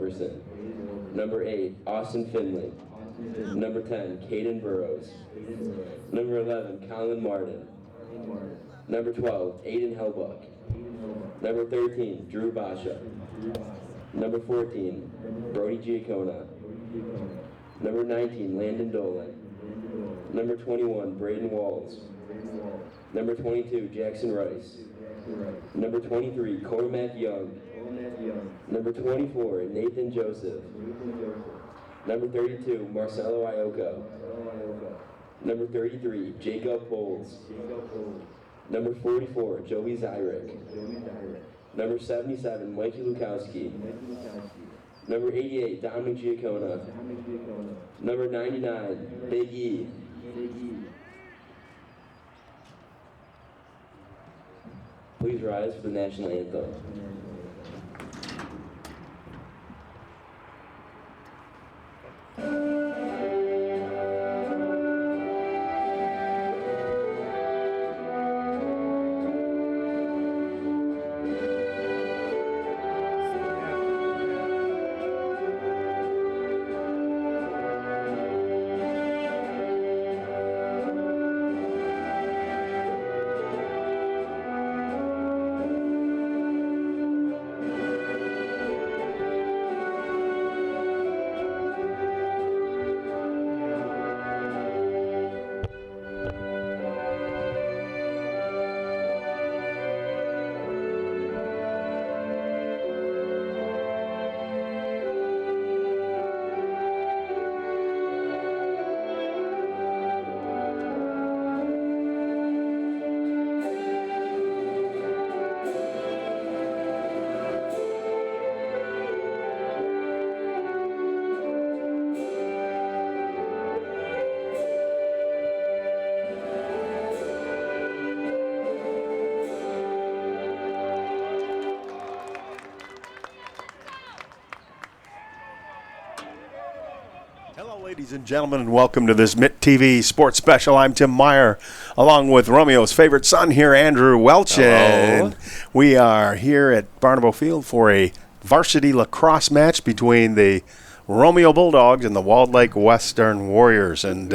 Wilkerson. Number 8, Austin Finley. Number 10, Caden Burrows. Number 11, Colin Martin. Number 12, Aiden Hellbuck. Number 13, Drew Basha. Number 14, Brody Giacona. Number 19, Landon Dolan. Number 21, Braden Walls. Number 22, Jackson Rice. Number 23, Cormac Young. Number 24, Nathan Joseph. Number 32, Marcelo Ioka. Number 33, Jacob Bowles. Number 44, Joey Zyrick. Number 77, Mikey Lukowski. Number 88, Dominic Giacona. Number 99, Big E. Please rise for the national anthem. Ladies and gentlemen, and welcome to this Mitt TV Sports Special. I'm Tim Meyer, along with Romeo's favorite son here, Andrew Welch. Hello. And we are here at Barnabo Field for a varsity lacrosse match between the Romeo Bulldogs and the Walled Lake Western Warriors. And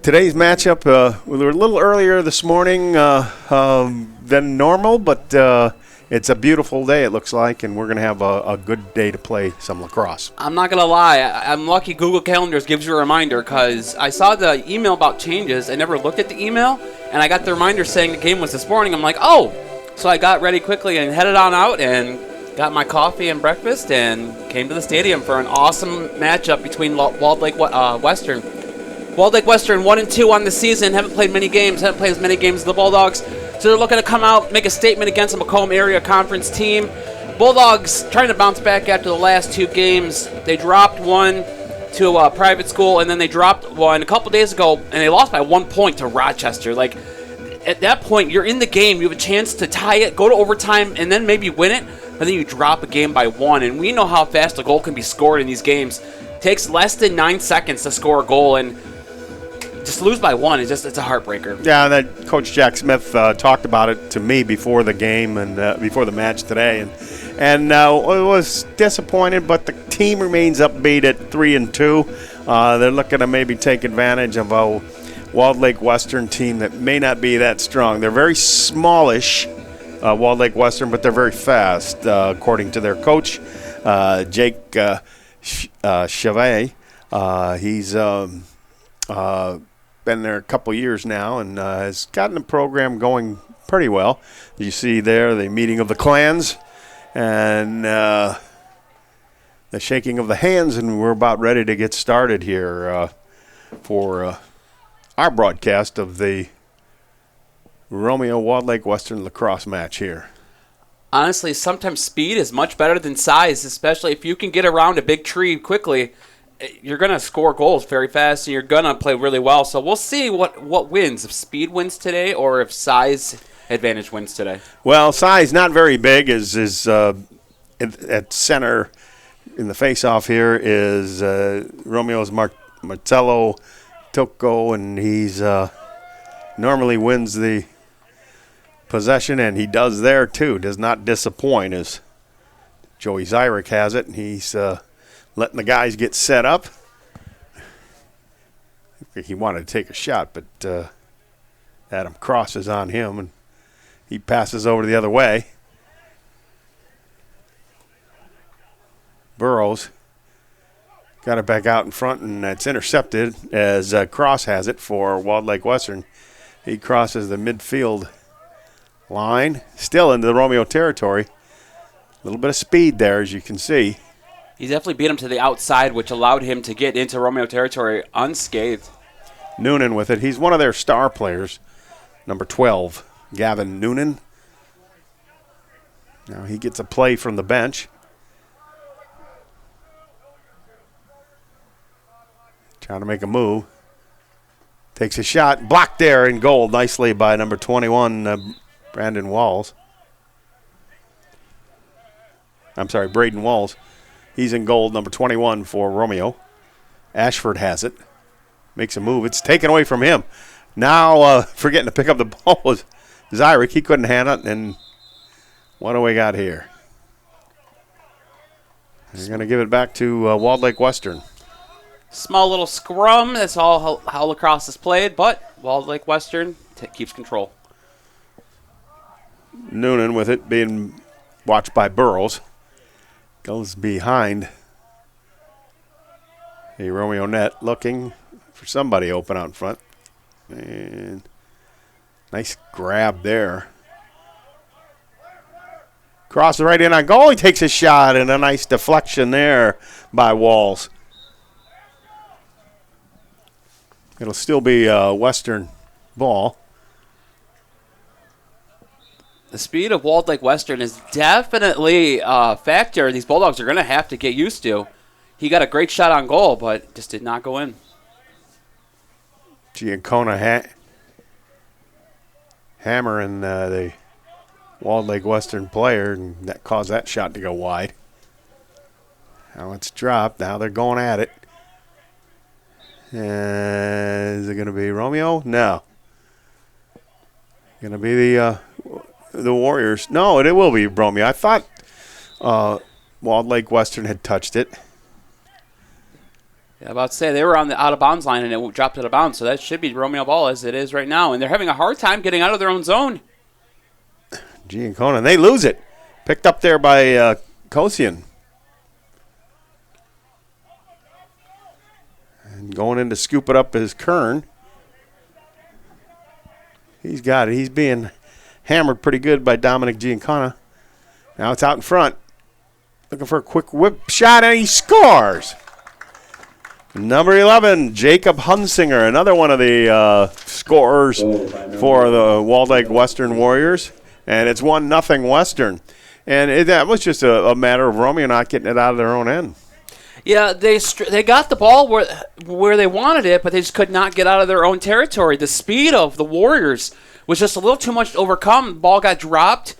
today's matchup, we were a little earlier this morning than normal, but it's a beautiful day, it looks like, and we're going to have a good day to play some lacrosse. I'm not going to lie. I'm lucky Google Calendars gives you a reminder because I saw the email about changes. I never looked at the email, and I got the reminder saying the game was this morning. I'm like, oh! So I got ready quickly and headed on out and got my coffee and breakfast and came to the stadium for an awesome matchup between Walled Lake Western. Walled Lake Western 1-2 on the season, haven't played many games, haven't played as many games as the Bulldogs. So they're looking to come out, make a statement against a Macomb area conference team. Bulldogs trying to bounce back after the last two games. They dropped one to a private school, and then they dropped one a couple days ago, and they lost by 1 point to Rochester. Like, at that point, you're in the game. You have a chance to tie it, go to overtime, and then maybe win it, but then you drop a game by one. And we know how fast a goal can be scored in these games. It takes less than 9 seconds to score a goal, and just lose by one, it's a heartbreaker. Yeah, that Coach Jack Smith talked about it to me before the game and before the match today, and was disappointed, but the team remains upbeat at 3-2. They're looking to maybe take advantage of a Walled Lake Western team that may not be that strong. They're very smallish, Walled Lake Western, but they're very fast, according to their coach, Jake Chevet. He's been there a couple years now and has gotten the program going pretty well. You see there the meeting of the clans and the shaking of the hands, and we're about ready to get started here for our broadcast of the Romeo Walled Lake Western lacrosse match here. Honestly, sometimes speed is much better than size, especially if you can get around a big tree quickly. You're going to score goals very fast, and you're going to play really well. So we'll see what wins, if speed wins today or if size advantage wins today. Well, size not very big is at center in the face-off here is Romeo's Marcello Tocco, and he's normally wins the possession, and he does there too. Does not disappoint as Joey Zyrick has it, and he's letting the guys get set up. He wanted to take a shot, but Adam crosses on him, and he passes over the other way. Burrows got it back out in front, and it's intercepted as Cross has it for Walled Lake Western. He crosses the midfield line, still into the Romeo territory. A little bit of speed there, as you can see. He definitely beat him to the outside, which allowed him to get into Romeo territory unscathed. Noonan with it. He's one of their star players, number 12, Gavin Noonan. Now he gets a play from the bench. Trying to make a move. Takes a shot. Blocked there in goal nicely by number 21, Brandon Walls. I'm sorry, Braden Walls. He's in goal, number 21 for Romeo. Ashford has it. Makes a move. It's taken away from him. Now forgetting to pick up the ball was Zyrick. He couldn't handle it. And what do we got here? They're going to give it back to Walled Lake Western. Small little scrum. That's all how lacrosse is played, but Walled Lake Western keeps control. Noonan with it being watched by Burrows. Goes behind the Romeo net, looking for somebody open out in front. And nice grab there. Crosses right in on goal. He takes a shot, and a nice deflection there by Walls. It'll still be a Western ball. The speed of Walled Lake Western is definitely a factor these Bulldogs are going to have to get used to. He got a great shot on goal, but just did not go in. Giancona hammering the Walled Lake Western player, and that caused that shot to go wide. Now it's dropped. Now they're going at it. Is it going to be Romeo? No. Going to be the Warriors. No, it will be Romeo. I thought Walled Lake Western had touched it. Yeah, about to say they were on the out of bounds line and it dropped out of bounds, so that should be Romeo ball as it is right now, and they're having a hard time getting out of their own zone. Giancona, and they lose it. Picked up there by Kosian. And going in to scoop it up is Kern. He's got it. He's being hammered pretty good by Dominic Giancona. Now it's out in front. Looking for a quick whip shot, and he scores. Number 11, Jacob Hunsinger, another one of the scorers for the Walled Lake Western Warriors. And it's 1-0 Western. And that was just a matter of Romeo not getting it out of their own end. Yeah, they got the ball where they wanted it, but they just could not get out of their own territory. The speed of the Warriors was just a little too much to overcome. The ball got dropped.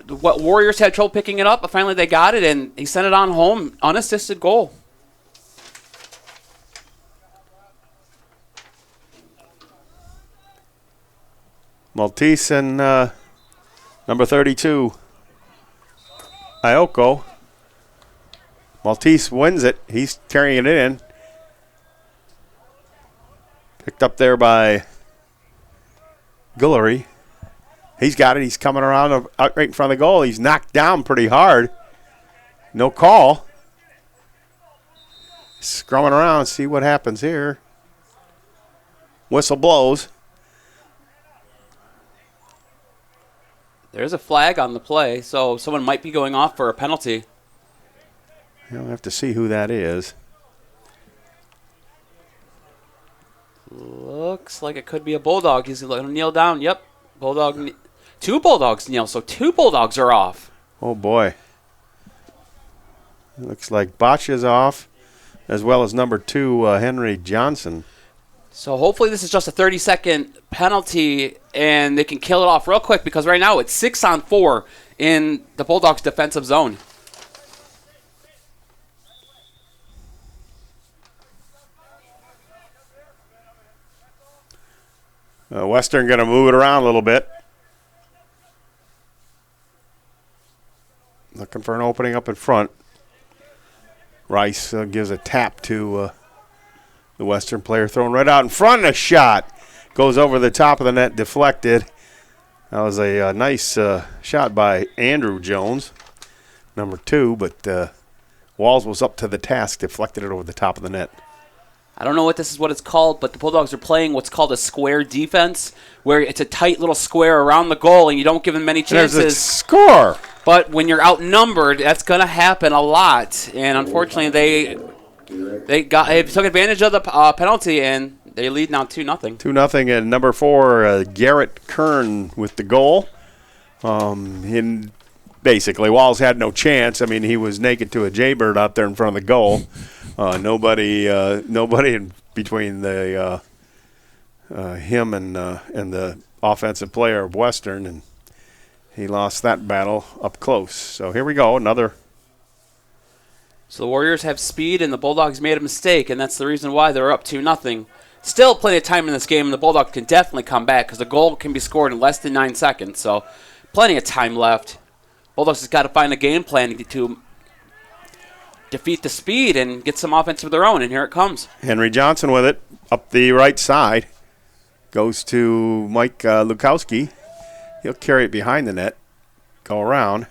What Warriors had trouble picking it up, but finally they got it, and he sent it on home. Unassisted goal. Maltese and number 32, Ioko. Maltese wins it. He's carrying it in. Picked up there by Guillory. He's got it. He's coming around out right in front of the goal. He's knocked down pretty hard. No call. Scrumming around, see what happens here. Whistle blows. There's a flag on the play, so someone might be going off for a penalty. You'll have to see who that is. Looks like it could be a Bulldog. He's going to kneel down. Yep. Bulldog. Two Bulldogs kneel, so two Bulldogs are off. Oh, boy. Looks like Botch is off, as well as number 2, Henry Johnson. So hopefully this is just a 30-second penalty, and they can kill it off real quick, because right now it's 6-on-4 in the Bulldogs' defensive zone. Western going to move it around a little bit. Looking looking for an opening up in front. Rice gives a tap to the Western player, thrown right out in front. A shot goes over the top of the net, deflected. That was a nice shot by Andrew Jones, number 2, but Walls was up to the task, deflected it over the top of the net. I don't know what it's called, but the Bulldogs are playing what's called a square defense, where it's a tight little square around the goal, and you don't give them many chances. There's a score. But when you're outnumbered, that's going to happen a lot. And unfortunately, they took advantage of the penalty, and they lead now 2-0. 2-0, and number 4, Garrett Kern with the goal. Basically, Walls had no chance. I mean, he was naked to a jaybird out there in front of the goal. Nobody in between the him and the offensive player of Western, and he lost that battle up close. So here we go, another. So the Warriors have speed, and the Bulldogs made a mistake, and that's the reason why they're up 2-0. Still plenty of time in this game, and the Bulldogs can definitely come back because the goal can be scored in less than 9 seconds. So plenty of time left. Bulldogs has got to find a game plan to defeat the speed and get some offense of their own, and here it comes. Henry Johnson with it up the right side. Goes to Mike Lukowski. He'll carry it behind the net, go around.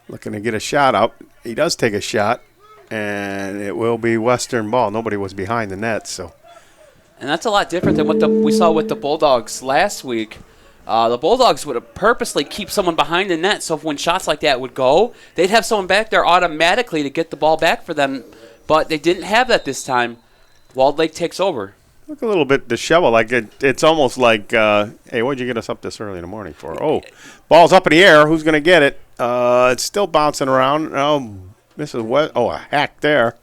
Looking to get a shot up. He does take a shot, and it will be Western ball. Nobody was behind the net, so. And that's a lot different than what we saw with the Bulldogs last week. The Bulldogs would purposely keep someone behind the net, so when shots like that would go, they'd have someone back there automatically to get the ball back for them. But they didn't have that this time. Walled Lake takes over. Look a little bit disheveled. Like it's almost like, hey, what'd you get us up this early in the morning for? Oh, ball's up in the air. Who's going to get it? It's still bouncing around. Oh, misses West. Oh, a hack there.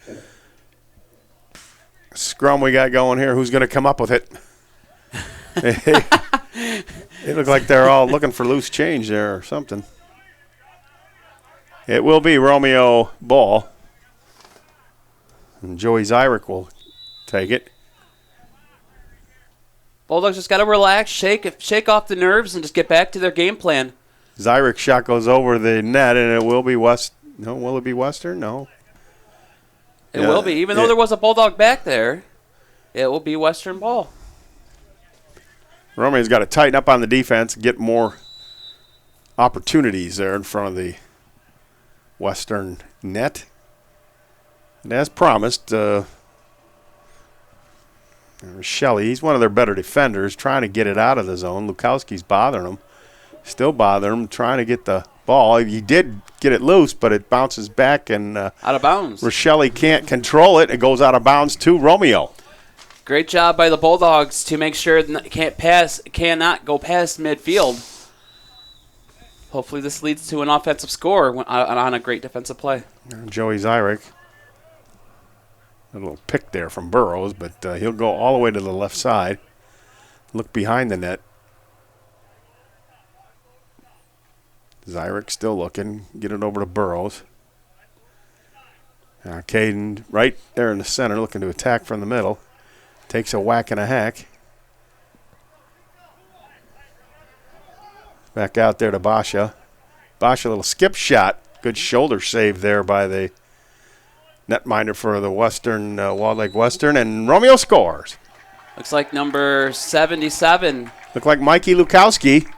Scrum we got going here. Who's going to come up with it? It looked like they're all looking for loose change there or something. It will be Romeo ball. And Joey Zyrick will take it. Bulldogs just got to relax, shake off the nerves, and just get back to their game plan. Zyrick's shot goes over the net, and it will be No, will it be Western? No. It will be. Even though there was a Bulldog back there, it will be Western ball. Romeo's got to tighten up on the defense, get more opportunities there in front of the Western net. And as promised, Shelley, he's one of their better defenders, trying to get it out of the zone. Lukowski's bothering him, still bothering him, trying to get the ball. He did get it loose, but it bounces back and out of bounds. Rochelle can't control it. It goes out of bounds to Romeo. Great job by the Bulldogs to make sure it cannot go past midfield. Hopefully this leads to an offensive score on a great defensive play. Joey Zyrick. A little pick there from Burrows, but he'll go all the way to the left side. Look behind the net. Zyrick still looking. Get it over to Burrows. Caden right there in the center looking to attack from the middle. Takes a whack and a hack. Back out there to Basha. Basha, a little skip shot. Good shoulder save there by the netminder for the Western, Walled Lake Western, and Romeo scores. Looks like number 77. Look like Mikey Lukowski.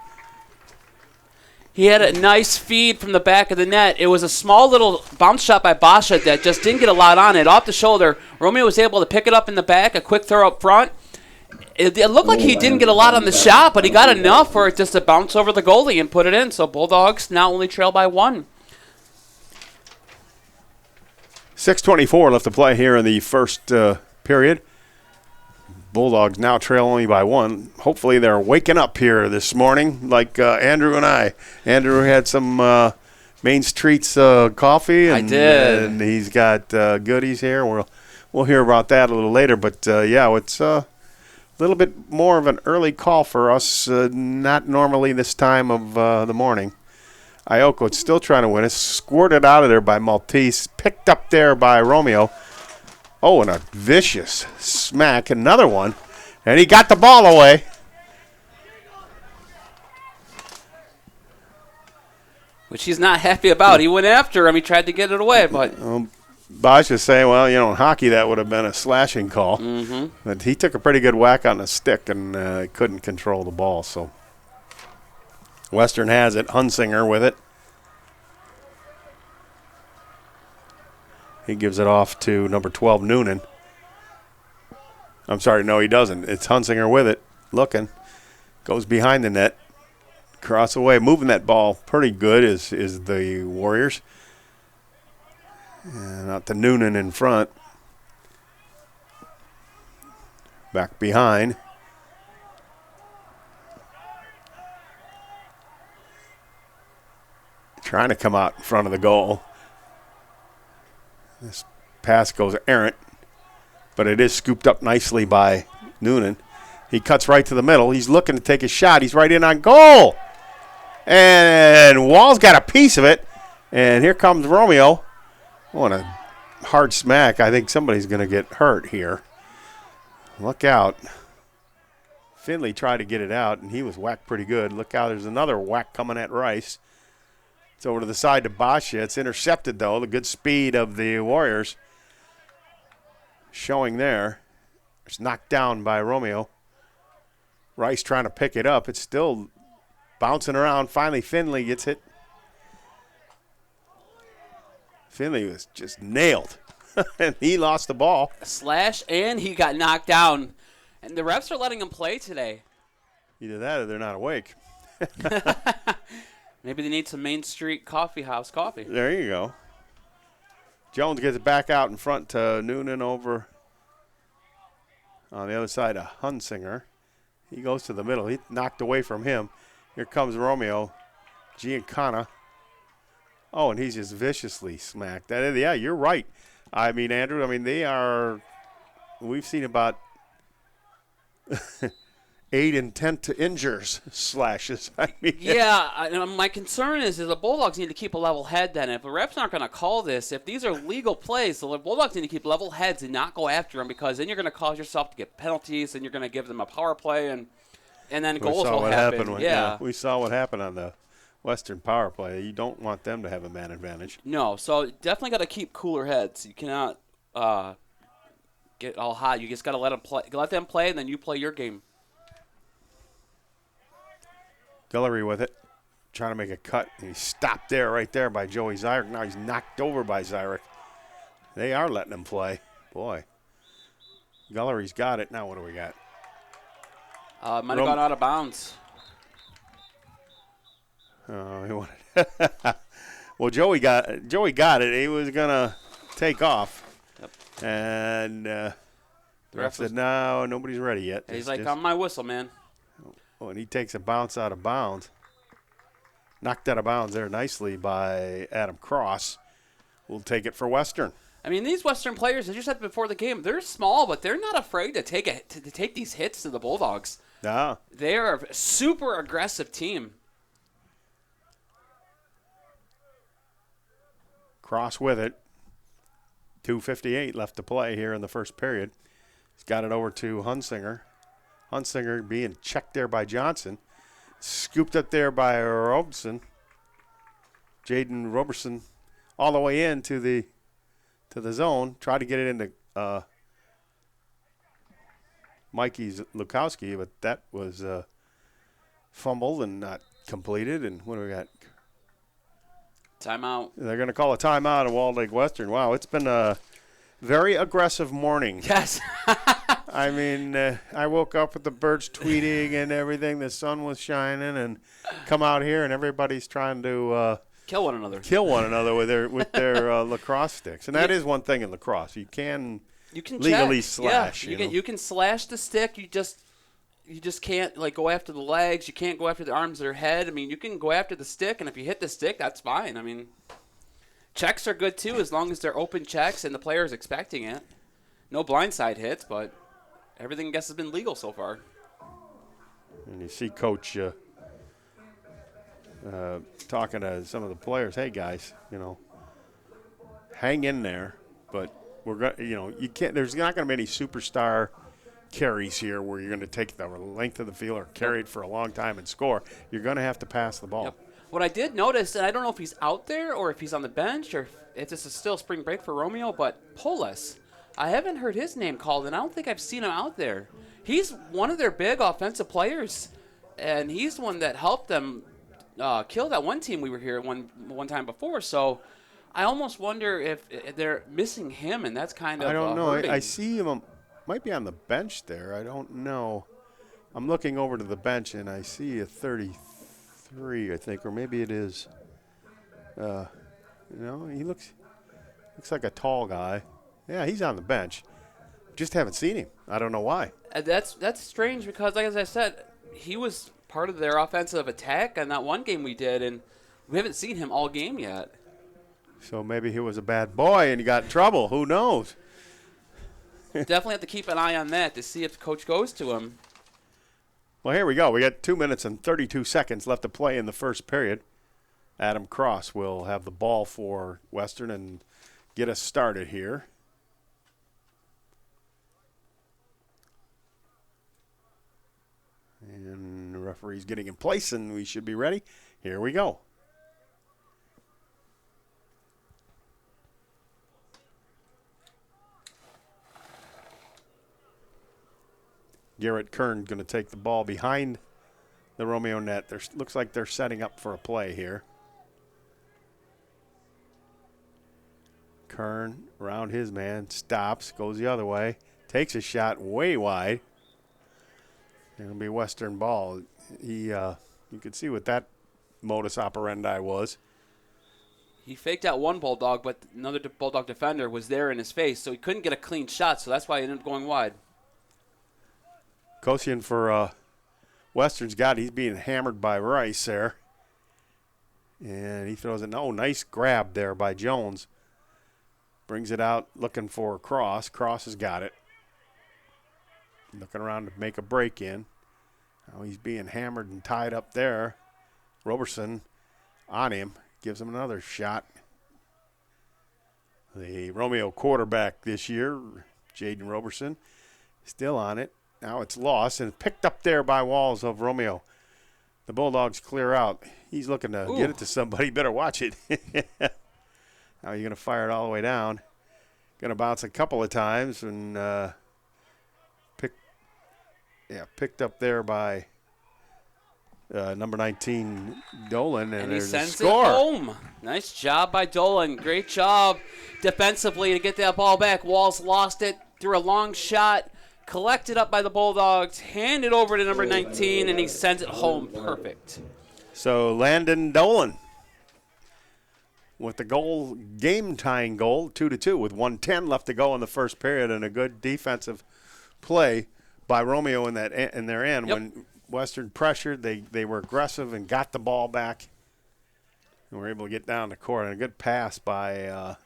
He had a nice feed from the back of the net. It was a small little bounce shot by Basha that just didn't get a lot on it. Off the shoulder, Romeo was able to pick it up in the back, a quick throw up front. It looked like he didn't get a lot on the shot, but he got enough for it just to bounce over the goalie and put it in. So Bulldogs now only trail by 1. 6:24 left to play here in the first period. Bulldogs now trail only by 1. Hopefully they're waking up here this morning like Andrew and I. Andrew had some Main Street's coffee. I did. And he's got goodies here. We'll hear about that a little later. But, yeah, it's a little bit more of an early call for us, not normally this time of the morning. Ioko still trying to win it. Squirted out of there by Maltese. Picked up there by Romeo. Oh, and a vicious smack. Another one. And he got the ball away. Which he's not happy about. He went after him. He tried to get it away, but Bosch is saying, well, in hockey that would have been a slashing call. Mm-hmm. But he took a pretty good whack on the stick and couldn't control the ball. So Western has it. Hunsinger with it. He gives it off to number 12, Noonan. I'm sorry, no, he doesn't. It's Hunsinger with it, looking. Goes behind the net. Cross away, moving that ball pretty good is the Warriors. And out to Noonan in front. Back behind. Trying to come out in front of the goal. This pass goes errant, but it is scooped up nicely by Noonan. He cuts right to the middle. He's looking to take a shot. He's right in on goal. And Wall's got a piece of it. And here comes Romeo. What a hard smack. I think somebody's going to get hurt here. Look out. Finley tried to get it out, and he was whacked pretty good. Look out, there's another whack coming at Rice. It's over to the side to Basha. It's intercepted, though. The good speed of the Warriors showing there. It's knocked down by Romeo. Rice trying to pick it up. It's still bouncing around. Finally, Finley gets hit. Finley was just nailed. And he lost the ball. a slash, and he got knocked down. And the refs are letting him play today. Either that or they're not awake. Maybe they need some Main Street Coffee House coffee. There you go. Jones gets it back out in front to Noonan over on the other side of Hunsinger. He goes to the middle. He knocked away from him. Here comes Romeo. Giancana. Oh, and he's just viciously smacked. Yeah, you're right. I mean, Andrew, they are – we've seen about 8 intent to injures slashes. Yeah, my concern is the Bulldogs need to keep a level head then. If the refs aren't going to call this, if these are legal plays, the Bulldogs need to keep level heads and not go after them, because then you're going to cause yourself to get penalties and you're going to give them a power play and then goals will happen. We saw what happened on the Western power play. You don't want them to have a man advantage. No, so definitely got to keep cooler heads. You cannot get all hot. You just got to let them play, and then you play your game. Guillory with it, trying to make a cut. He stopped right there by Joey Zyrek. Now he's knocked over by Zyrek. They are letting him play. Boy. Guillory's got it. Now what do we got? Might have gone out of bounds. Oh, he wanted. Well, Joey got it. He was gonna take off, and the ref said, "No, nobody's ready yet." He's like, "On my whistle, man." Oh, and he takes a bounce out of bounds. Knocked out of bounds there nicely by Adam Cross. We'll take it for Western. These Western players, as you said before the game, they're small, but they're not afraid to take these hits to the Bulldogs. No. They are a super aggressive team. Cross with it. 2:58 left to play here in the first period. He's got it over to Hunsinger. Hunsinger being checked there by Johnson. Scooped up there by Roberson. Jaden Roberson all the way into the zone. Tried to get it into Mikey Lukowski, but that was fumbled and not completed. And what do we got? Timeout. They're going to call a timeout at Walled Lake Western. Wow, it's been a very aggressive morning. Yes. I woke up with the birds tweeting and everything. The sun was shining, and come out here, and everybody's trying to kill one another with their lacrosse sticks. And that is one thing in lacrosse. You can legally check. slash. Yeah, you can slash the stick. You just can't go after the legs. You can't go after the arms or head. You can go after the stick, and if you hit the stick, that's fine. Checks are good too, as long as they're open checks and the player is expecting it. No blindside hits, but everything I guess has been legal so far. And you see Coach talking to some of the players. Hey guys, hang in there. But we're going. You can't. There's not going to be any superstar carries here where you're going to take the length of the field or carry it for a long time and score. You're going to have to pass the ball. Yep. What I did notice, and I don't know if he's out there or if he's on the bench or if this is still spring break for Romeo, but Polis, I haven't heard his name called, and I don't think I've seen him out there. He's one of their big offensive players, and he's the one that helped them kill that one team we were here one time before. So I almost wonder if they're missing him, and that's kind of I don't know. hurting. I see him. Might be on the bench there. I don't know. I'm looking over to the bench, and I see a 33, I think, or maybe it is. He looks like a tall guy. Yeah, he's on the bench. Just haven't seen him. I don't know why. That's strange because, like as I said, he was part of their offensive attack on that one game we did, and we haven't seen him all game yet. So maybe he was a bad boy and he got in trouble. Who knows? Definitely have to keep an eye on that to see if the coach goes to him. Well, here we go. We got 2 minutes and 32 seconds left to play in the first period. Adam Cross will have the ball for Western and get us started here. And the referee's getting in place, and we should be ready. Here we go. Garrett Kern going to take the ball behind the Romeo net. Looks like they're setting up for a play here. Kern around his man, stops, goes the other way, takes a shot way wide. It'll be Western ball. You could see what that modus operandi was. He faked out one Bulldog, but another Bulldog defender was there in his face, so he couldn't get a clean shot, so that's why he ended up going wide. Kosian for Western's got it. He's being hammered by Rice there. And he throws it. Oh, nice grab there by Jones. Brings it out looking for Cross. Cross has got it. Looking around to make a break in. Now he's being hammered and tied up there. Roberson on him. Gives him another shot. The Romeo quarterback this year, Jaden Roberson, still on it. Now it's lost and picked up there by Walls of Romeo. The Bulldogs clear out. He's looking to get it to somebody. Better watch it. Now you're going to fire it all the way down. Going to bounce a couple of times and picked up there by number 19 Dolan, and he there's sends a score. It home. Nice job by Dolan. Great job defensively to get that ball back. Walls lost it, threw a long shot, collected up by the Bulldogs, handed over to number 19, and he sends it home. Perfect. So Landon Dolan with the goal, game-tying goal, 2-2, with 1:10 left to go in the first period, and a good defensive play by Romeo in their end. Yep. When Western pressured, they were aggressive and got the ball back, and were able to get down the court. And a good pass by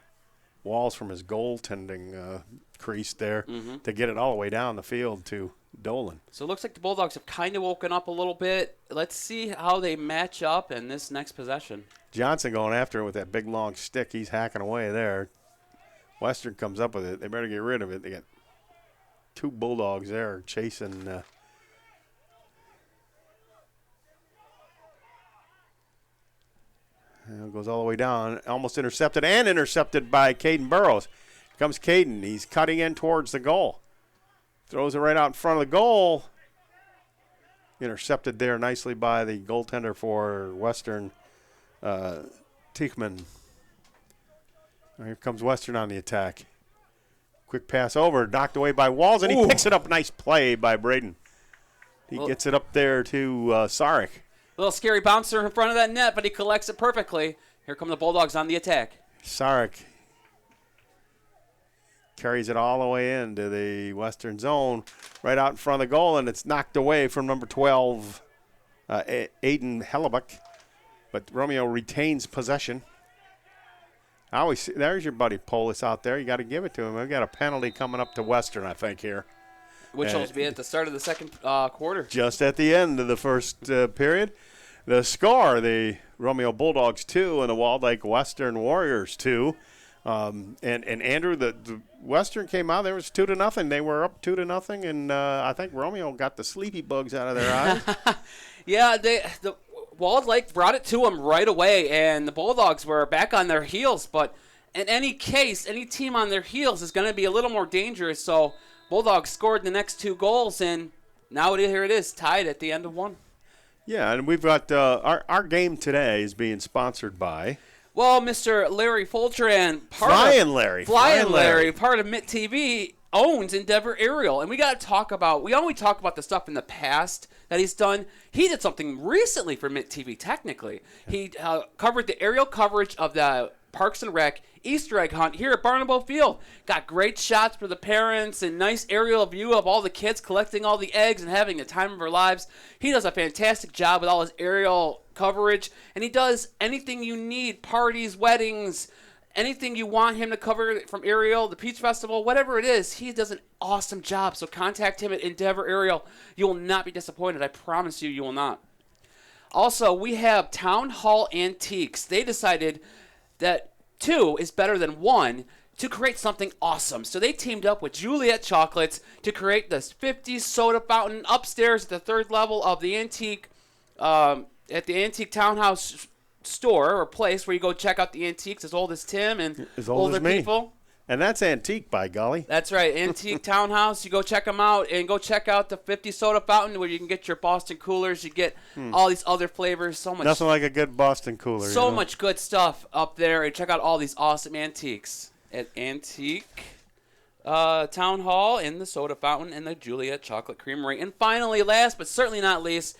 Walls from his goaltending crease there to get it all the way down the field to Dolan. So it looks like the Bulldogs have kind of woken up a little bit. Let's see how they match up in this next possession. Johnson going after it with that big long stick. He's hacking away there. Western comes up with it. They better get rid of it. They got two Bulldogs there chasing. It goes all the way down. Almost intercepted by Caden Burrows. Here comes Caden. He's cutting in towards the goal. Throws it right out in front of the goal. Intercepted there nicely by the goaltender for Western, Teichman. Here comes Western on the attack. Quick pass over, knocked away by Walls, and he picks it up. Nice play by Braden. He gets it up there to Sarek. A little scary bouncer in front of that net, but he collects it perfectly. Here come the Bulldogs on the attack. Sarek carries it all the way into the Western zone, right out in front of the goal, and it's knocked away from number 12, Aiden Hellebuck. But Romeo retains possession. I always see, there's your buddy Polis out there. You got to give it to him. We've got a penalty coming up to Western, I think, here. Which will be at the start of the second quarter. Just at the end of the first period. The score, the Romeo Bulldogs 2 and the Walled Lake Western Warriors 2. And Andrew, the Western came out. There was 2-0. They were up 2-0, and I think Romeo got the sleepy bugs out of their eyes. Yeah, Walled Lake brought it to him right away, and the Bulldogs were back on their heels. But in any case, any team on their heels is going to be a little more dangerous. So Bulldogs scored the next 2 goals, and now here it is, tied at the end of 1. Yeah, and we've got our game today is being sponsored by. Well, Mr. Larry Fultran, Flying Larry, part of Mitt TV, owns Endeavor Aerial, and we only talk about the stuff in the past that he's done. He did something recently for Mitt TV. Technically, he covered the aerial coverage of the Parks and Rec Easter egg hunt here at Barnabo Field. Got great shots for the parents and nice aerial view of all the kids collecting all the eggs and having the time of their lives. He does a fantastic job with all his aerial coverage, and he does anything you need, parties, weddings, anything you want him to cover from aerial, the Peach Festival, whatever it is. He does an awesome job, so contact him at Endeavor Aerial. You will not be disappointed. I promise you will not. Also, we have Town Hall Antiques. They decided that 2 is better than 1 to create something awesome. So they teamed up with Juliet Chocolates to create this 50s soda fountain upstairs at the 3rd level of the antique townhouse store or place where you go check out the antiques as old as Tim and as old older as me. people. And that's antique, by golly. That's right, Antique Townhouse. You go check them out and go check out the 50 soda fountain where you can get your Boston coolers. You get all these other flavors. So much, nothing like a good Boston cooler. So much good stuff up there. And check out all these awesome antiques at Antique Town Hall in the soda fountain and the Juliet Chocolate Creamery. And finally, last but certainly not least,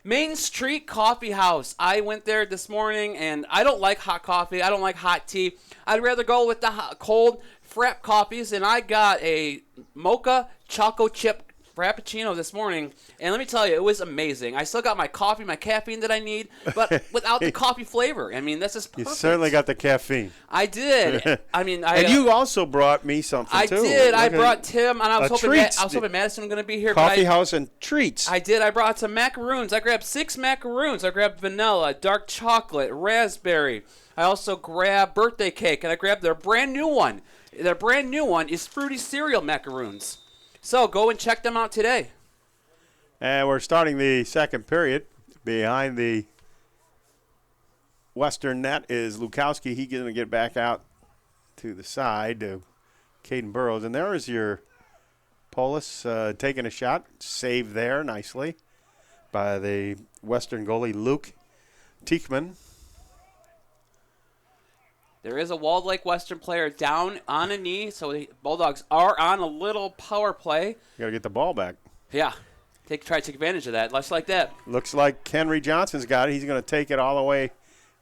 Main Street Coffee House. I went there this morning, and I don't like hot coffee. I don't like hot tea. I'd rather go with the cold frap coffees, and I got a mocha choco chip frappuccino this morning, and let me tell you, it was amazing. I still got my coffee, my caffeine that I need, but without the coffee flavor. I mean, this is perfect. You certainly got the caffeine. I did. I mean, and you also brought me something, too. I did. I brought Tim, and I was hoping Madison was going to be here. Coffee house and treats. I did. I brought some macaroons. I grabbed 6 macaroons. I grabbed vanilla, dark chocolate, raspberry. I also grabbed birthday cake, and I grabbed their brand new one. Their brand new one is fruity cereal macaroons. So go and check them out today. And we're starting the second period. Behind the Western net is Lukowski. He's going to get back out to the side to Caden Burrows. And there is your Polis taking a shot. Saved there nicely by the Western goalie, Luke Teichman. There is a Walled Lake Western player down on a knee, so the Bulldogs are on a little power play. You got to get the ball back. Yeah. Try to take advantage of that, just like that. Looks like Henry Johnson's got it. He's going to take it all the way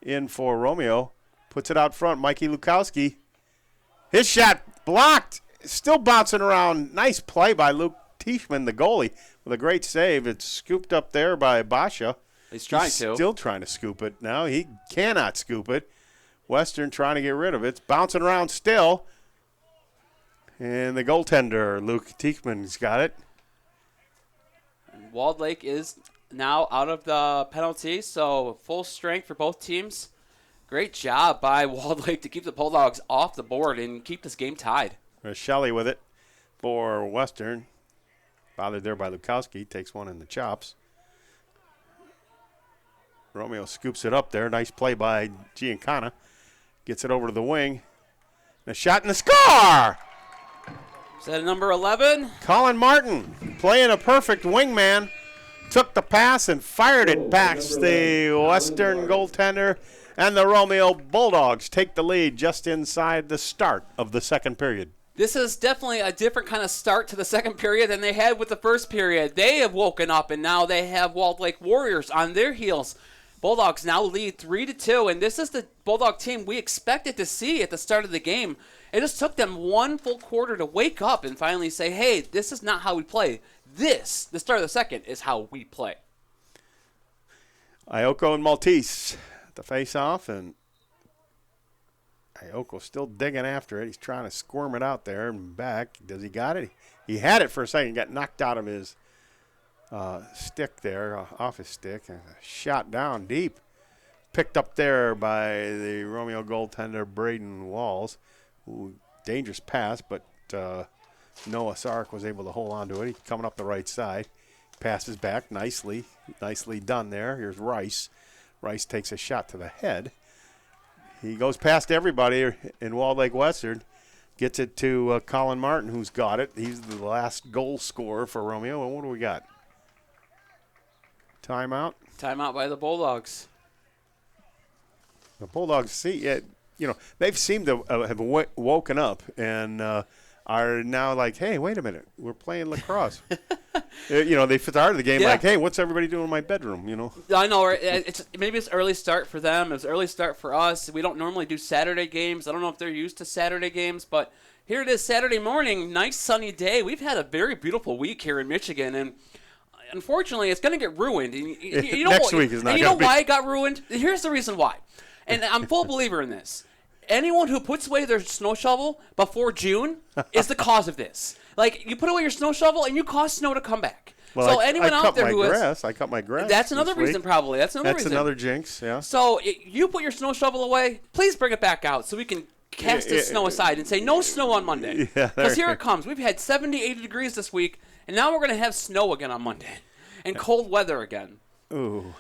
in for Romeo. Puts it out front. Mikey Lukowski. His shot blocked. Still bouncing around. Nice play by Luke Teichman, the goalie, with a great save. It's scooped up there by Basha. He's still trying to scoop it now. He cannot scoop it. Western trying to get rid of it. It's bouncing around still. And the goaltender, Luke Teichman's got it. Walled Lake is now out of the penalty, so full strength for both teams. Great job by Walled Lake to keep the Bulldogs off the board and keep this game tied. There's Shelley with it for Western. Bothered there by Lukowski. Takes one in the chops. Romeo scoops it up there. Nice play by Giancana. Gets it over to the wing. And a shot and a score! Is that number 11? Colin Martin playing a perfect wingman. Took the pass and fired it past the Western goaltender. And the Romeo Bulldogs take the lead just inside the start of the second period. This is definitely a different kind of start to the second period than they had with the first period. They have woken up, and now they have Walled Lake Warriors on their heels. Bulldogs now lead 3-2, and this is the Bulldog team we expected to see at the start of the game. It just took them one full quarter to wake up and finally say, hey, this is not how we play. This, the start of the second, is how we play. Ioko and Maltese at the face-off, and Ioko still digging after it. He's trying to squirm it out there and back. Does he got it? He had it for a second, got knocked out of his stick there, off his stick, and a shot down deep. Picked up there by the Romeo goaltender, Braden Walls. Ooh, dangerous pass, but Noah Sark was able to hold on to it. He's coming up the right side. Passes back nicely. Nicely done there. Here's Rice. Rice takes a shot to the head. He goes past everybody in Walled Lake Western, gets it to Colin Martin, who's got it. He's the last goal scorer for Romeo. And what do we got? Timeout? Timeout by the Bulldogs. The Bulldogs, they've seemed to have woken up and are now like, hey, wait a minute, we're playing lacrosse. They started the game like, hey, what's everybody doing in my bedroom? I know. Maybe it's early start for them. It's early start for us. We don't normally do Saturday games. I don't know if they're used to Saturday games, but here it is, Saturday morning, nice sunny day. We've had a very beautiful week here in Michigan, and unfortunately, it's going to get ruined. Next week is not going to be. You know why it got ruined? Here's the reason why. And I'm a full believer in this. Anyone who puts away their snow shovel before June is the cause of this. Like, you put away your snow shovel and you cause snow to come back. Well, so anyone out there who has... I cut my grass. That's another reason, probably. That's another jinx, yeah. So you put your snow shovel away, please bring it back out so we can cast the snow aside and say no snow on Monday. Because here it comes. We've had 70, 80 degrees this week, and now we're going to have snow again on Monday and cold weather again. Ooh.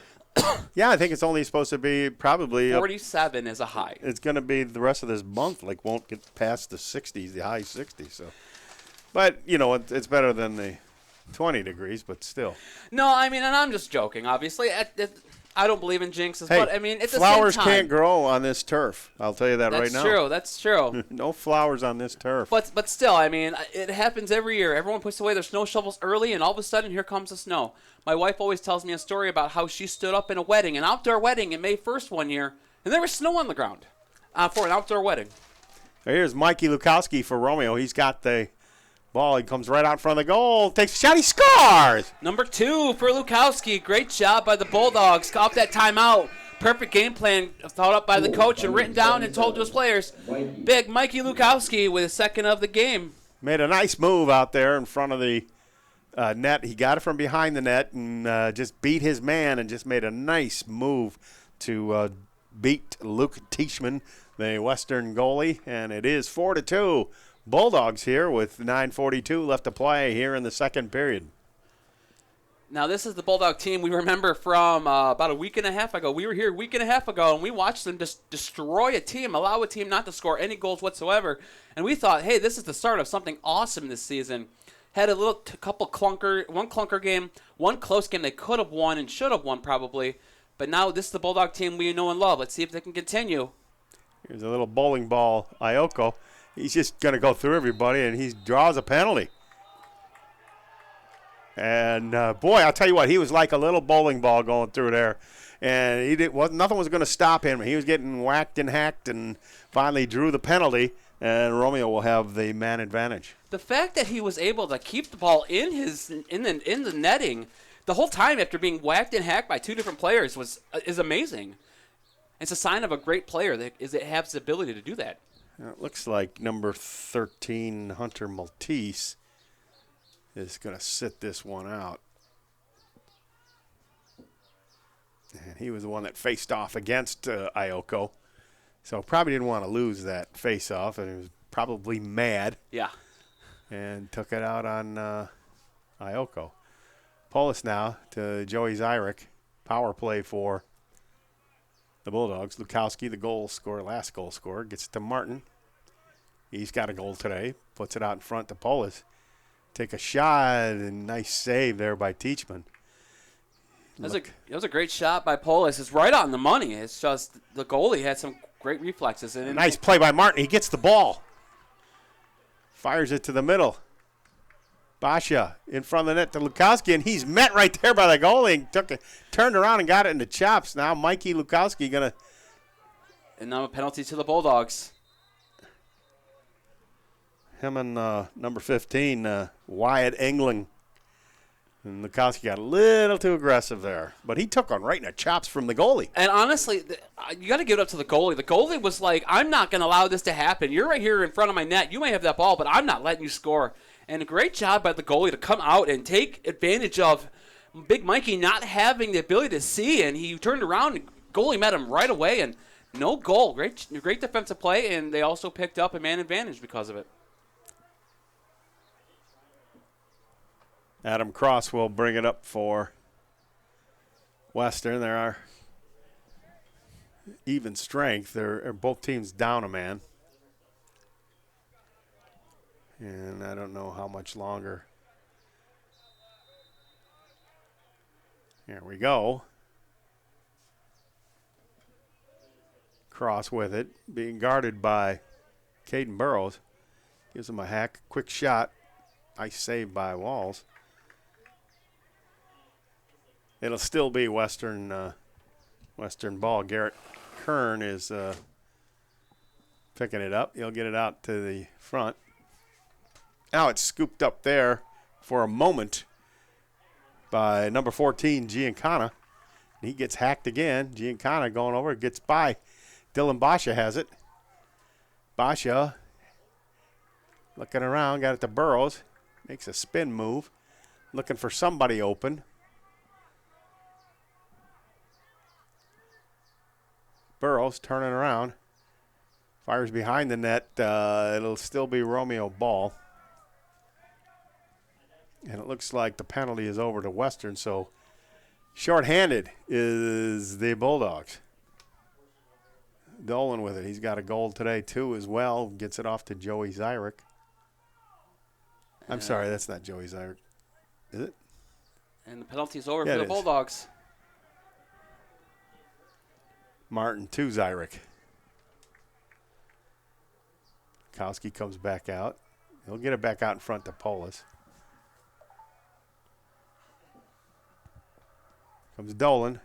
Yeah, I think it's only supposed to be probably 47 is a high. It's going to be the rest of this month. Won't get past the 60s, the high 60s. So, but it's better than the 20 degrees, but still. No, I mean, and I'm just joking. Obviously, I don't believe in jinxes, hey, but I mean, it's flowers can't grow on this turf. I'll tell you that right now. That's true. No flowers on this turf. But still, I mean, it happens every year. Everyone puts away their snow shovels early, and all of a sudden, here comes the snow. My wife always tells me a story about how she stood up in an outdoor wedding in May 1st one year, and there was snow on the ground for an outdoor wedding. Here's Mikey Lukowski for Romeo. He's got the ball. He comes right out in front of the goal, takes a shot, he scores! Number 2 for Lukowski. Great job by the Bulldogs. Off that timeout. Perfect game plan thought up by the coach and written down and told to his players. Big Mikey Lukowski with his second of the game. Made a nice move out there in front of the net. He got it from behind the net and just beat his man and just made a nice move to beat Luke Teichman, the Western goalie. And it is 4-2. Bulldogs here with 9:42 left to play here in the second period. Now, this is the Bulldog team we remember from about a week and a half ago. We were here a week and a half ago, and we watched them just destroy a team, allow a team not to score any goals whatsoever. And we thought, hey, this is the start of something awesome this season. Had a one clunker game, one close game they could have won and should have won probably. But now this is the Bulldog team we know and love. Let's see if they can continue. Here's a little bowling ball, Ioko. He's just going to go through everybody, and he draws a penalty. And, boy, I'll tell you what, he was like a little bowling ball going through there. And nothing was going to stop him. He was getting whacked and hacked and finally drew the penalty, and Romeo will have the man advantage. The fact that he was able to keep the ball in the netting the whole time after being whacked and hacked by two different players is amazing. It's a sign of a great player that has the ability to do that. It looks like number 13, Hunter Maltese, is going to sit this one out. And he was the one that faced off against Ioko. So probably didn't want to lose that face-off, and he was probably mad. Yeah. And took it out on Ioko. Polis now to Joey Zyrick. Power play for the Bulldogs. Lukowski, the last goal scorer, gets it to Martin. He's got a goal today. Puts it out in front to Polis. Take a shot, and nice save there by Teichman. That was a great shot by Polis. It's right on the money. It's just the goalie had some great reflexes. Nice play by Martin. He gets the ball. Fires it to the middle. Basha in front of the net to Lukowski, and he's met right there by the goalie. Turned around and got it in the chops. Now Mikey Lukowski going to. And now a penalty to the Bulldogs. Him and number 15, Wyatt Engling. And Lukowski got a little too aggressive there. But he took one right in the chops from the goalie. And honestly, you got to give it up to the goalie. The goalie was like, I'm not going to allow this to happen. You're right here in front of my net. You may have that ball, but I'm not letting you score. And a great job by the goalie to come out and take advantage of Big Mikey not having the ability to see. And he turned around, and goalie met him right away. And no goal. Great defensive play, and they also picked up a man advantage because of it. Adam Cross will bring it up for Western. There are even strength. They're both teams down a man. And I don't know how much longer. Here we go. Cross with it, being guarded by Caden Burrows. Gives him a hack, quick shot. Nice save by Walls. It'll still be Western ball. Garrett Kern is picking it up. He'll get it out to the front. Now it's scooped up there for a moment by number 14, Giancana. He gets hacked again. Giancana going over, gets by. Dylan Basha has it. Basha looking around, got it to Burrows. Makes a spin move. Looking for somebody open. Burrows turning around. Fires behind the net. It'll still be Romeo ball. And it looks like the penalty is over to Western, so shorthanded is the Bulldogs. Dolan with it. He's got a goal today, too, as well. Gets it off to Joey Zyrick. I'm sorry, that's not Joey Zyrick. Is it? And the penalty's over for the Bulldogs. Martin to Zyrick. Kowski comes back out. He'll get it back out in front to Polis. Comes Dolan.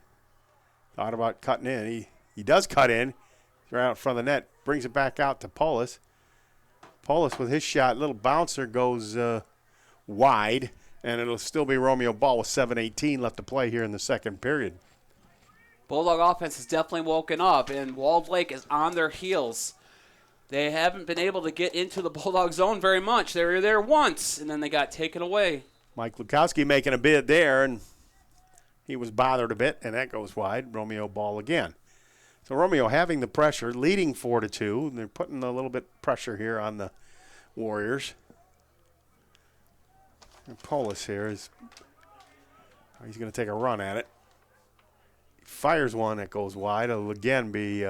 Thought about cutting in. He does cut in. He's right out in front of the net. Brings it back out to Polis. Polis with his shot. Little bouncer goes wide. And it'll still be Romeo ball with 7:18 left to play here in the second period. Bulldog offense has definitely woken up, and Walled Lake is on their heels. They haven't been able to get into the Bulldog zone very much. They were there once, and then they got taken away. Mike Lukowski making a bid there, and he was bothered a bit, and that goes wide. Romeo ball again. So Romeo having the pressure, leading 4-2. They're putting a little bit pressure here on the Warriors. And Polis here he's going to take a run at it. Fires one that goes wide. It'll again be